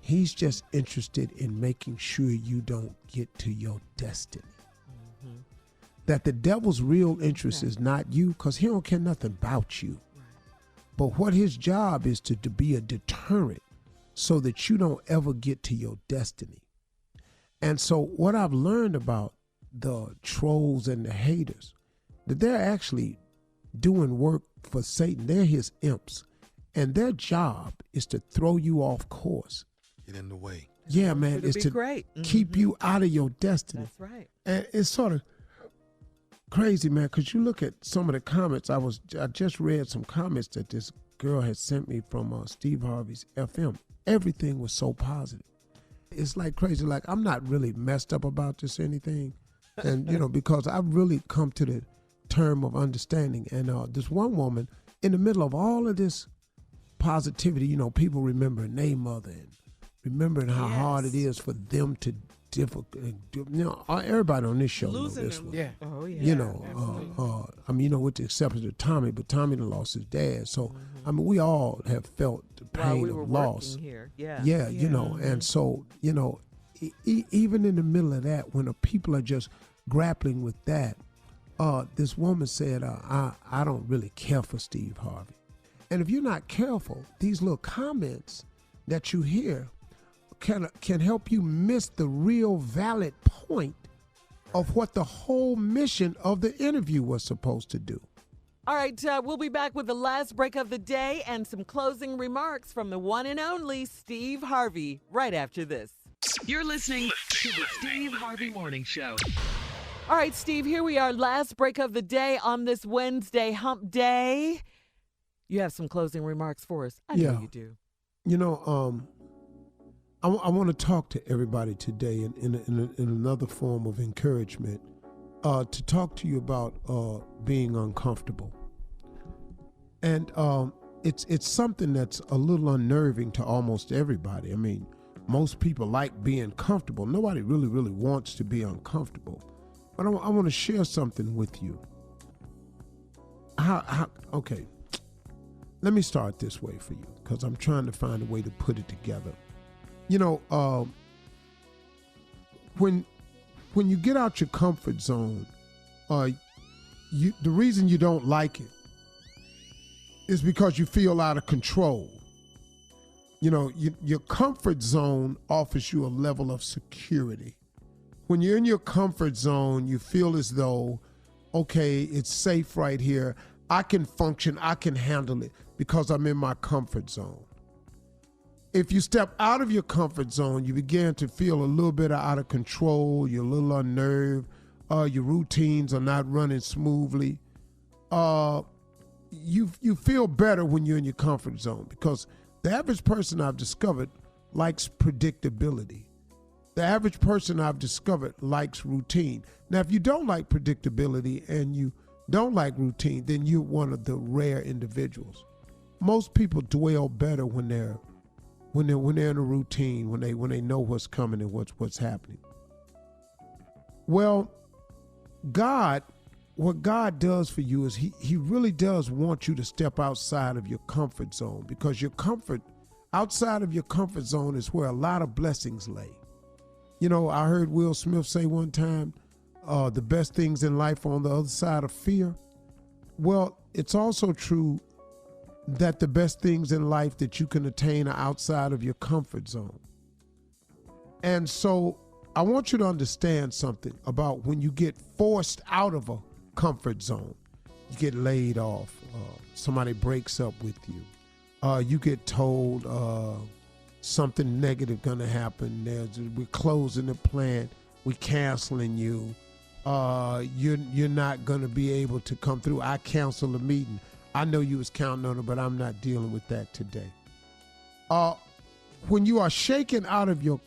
He's just interested in making sure you don't get to your destiny. That the devil's real interest is not you, because he don't care nothing about you. But what his job is to be a deterrent so that you don't ever get to your destiny. And so what I've learned about the trolls and the haters, that they're actually doing work for Satan. They're his imps. And their job is to throw you off course. Get in the way. Yeah, man. It's to keep you out of your destiny. That's right. And it's sort of crazy, man, because you look at some of the comments. I just read some comments that this girl had sent me from Steve Harvey's FM. Everything was so positive. It's like crazy. Like, I'm not really messed up about this or anything. And, you know, because I've really come to the term of understanding. And this one woman, in the middle of all of this positivity, you know, people remembering their mother and remembering how hard it is for them to you know, everybody on this show knows this one. Yeah. Oh, yeah. You know, I mean, you know, with the exception of Tommy, but Tommy done lost his dad. So, I mean, we all have felt the While pain we were of loss. working here. Yeah. Yeah, you know, and so, you know, even in the middle of that, when the people are just grappling with that, this woman said, I don't really care for Steve Harvey. And if you're not careful, these little comments that you hear can help you miss the real valid point of what the whole mission of the interview was supposed to do. All right, we'll be back with the last break of the day and some closing remarks from the one and only Steve Harvey right after this. You're listening to the Steve Harvey Morning Show. All right, Steve, here we are, last break of the day on this Wednesday hump day. You have some closing remarks for us. I know you do. You know, I want to talk to everybody today in another form of encouragement, to talk to you about being uncomfortable. And it's something that's a little unnerving to almost everybody. I mean, most people like being comfortable. Nobody really, really wants to be uncomfortable. But I want to share something with you. Okay, let me start this way for you, because I'm trying to find a way to put it together. You know, when you get out your comfort zone, the reason you don't like it is because you feel out of control. You know, your comfort zone offers you a level of security. When you're in your comfort zone, you feel as though, okay, it's safe right here. I can function, I can handle it because I'm in my comfort zone. If you step out of your comfort zone, you begin to feel a little bit out of control, you're a little unnerved, your routines are not running smoothly. You feel better when you're in your comfort zone, because the average person I've discovered likes predictability. The average person I've discovered likes routine. Now, if you don't like predictability and you don't like routine, then you're one of the rare individuals. Most people dwell better when they're in a routine, when they know what's coming and what's happening. Well, what God does for you is he really does want you to step outside of your comfort zone, because outside of your comfort zone is where a lot of blessings lay. You know, I heard Will Smith say one time, the best things in life are on the other side of fear. Well, it's also true that the best things in life that you can attain are outside of your comfort zone. And so I want you to understand something about when you get forced out of a comfort zone. You get laid off, somebody breaks up with you, you get told something negative gonna happen. We're closing the plant, we're canceling you, you're not gonna be able to come through. I canceled a meeting. I know you was counting on it, but I'm not dealing with that today. When you are shaken out of your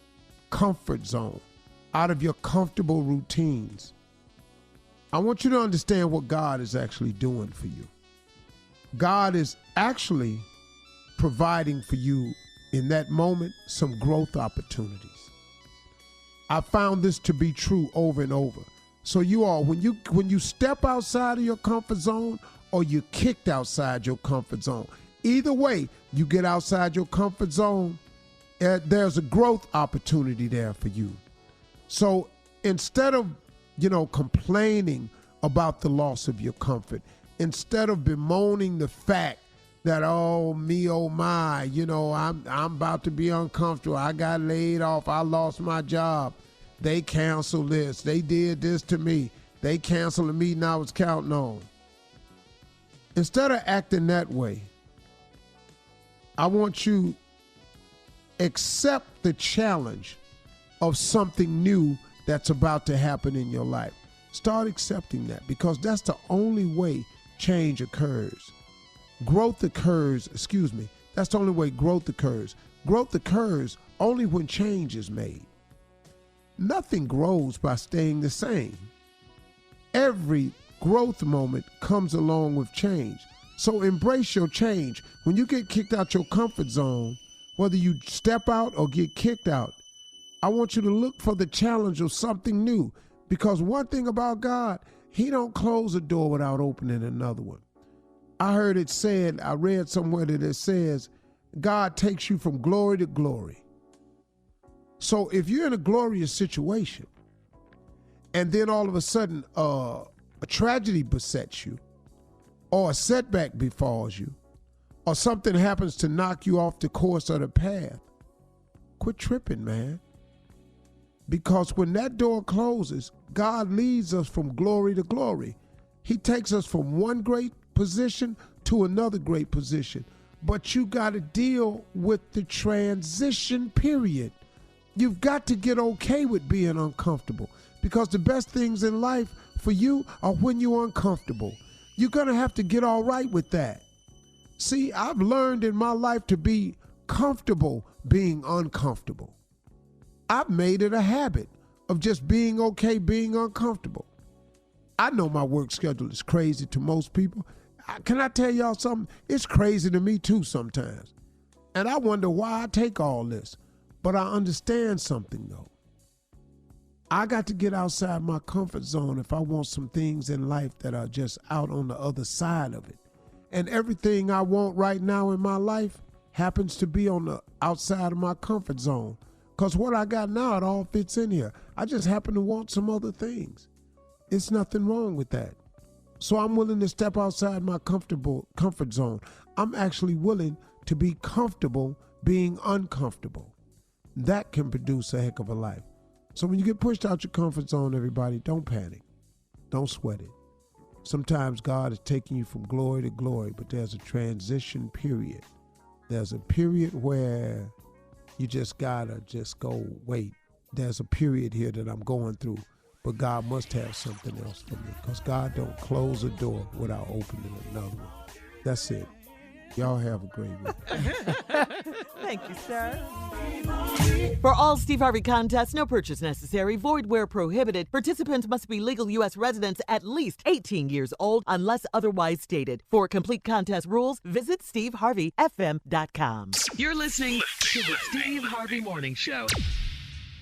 comfort zone, out of your comfortable routines, I want you to understand what God is actually doing for you. God is actually providing for you in that moment some growth opportunities. I found this to be true over and over. So you all, when you step outside of your comfort zone, or you're kicked outside your comfort zone, either way, you get outside your comfort zone, there's a growth opportunity there for you. So instead of, complaining about the loss of your comfort, instead of bemoaning the fact that, oh me, oh my, I'm about to be uncomfortable, I got laid off, I lost my job, they canceled this, they did this to me, they canceled a meeting I was counting on. Instead of acting that way, I want you to accept the challenge of something new that's about to happen in your life. Start accepting that, because that's the only way change occurs. That's the only way growth occurs. Growth occurs only when change is made. Nothing grows by staying the same. Every growth moment comes along with change. So embrace your change. When you get kicked out your comfort zone, whether you step out or get kicked out, I want you to look for the challenge of something new. Because one thing about God, he don't close a door without opening another one. I heard it said, I read somewhere that it says, God takes you from glory to glory. So if you're in a glorious situation, and then all of a sudden a tragedy besets you, or a setback befalls you, or something happens to knock you off the course of the path, quit tripping, man. Because when that door closes, God leads us from glory to glory. He takes us from one great position to another great position. But you got to deal with the transition period. You've got to get okay with being uncomfortable, because the best things in life for you are when you're uncomfortable. You're going to have to get all right with that. See, I've learned in my life to be comfortable being uncomfortable. I've made it a habit of just being okay being uncomfortable. I know my work schedule is crazy to most people. Can I tell y'all something? It's crazy to me too sometimes. And I wonder why I take all this. But I understand something, though. I got to get outside my comfort zone if I want some things in life that are just out on the other side of it. And everything I want right now in my life happens to be on the outside of my comfort zone. Because what I got now, it all fits in here. I just happen to want some other things. It's nothing wrong with that. So I'm willing to step outside my comfort zone. I'm actually willing to be comfortable being uncomfortable. That can produce a heck of a life. So when you get pushed out your comfort zone, everybody, don't panic. Don't sweat it. Sometimes God is taking you from glory to glory, but there's a transition period. There's a period where you just gotta just go, wait, there's a period here that I'm going through, but God must have something else for me, because God don't close a door without opening another one. That's it. Y'all have a great week. Thank you, sir. For all Steve Harvey contests, no purchase necessary, void where prohibited. Participants must be legal U.S. residents at least 18 years old unless otherwise stated. For complete contest rules, visit SteveHarveyFM.com. You're listening to the Steve Harvey Morning Show.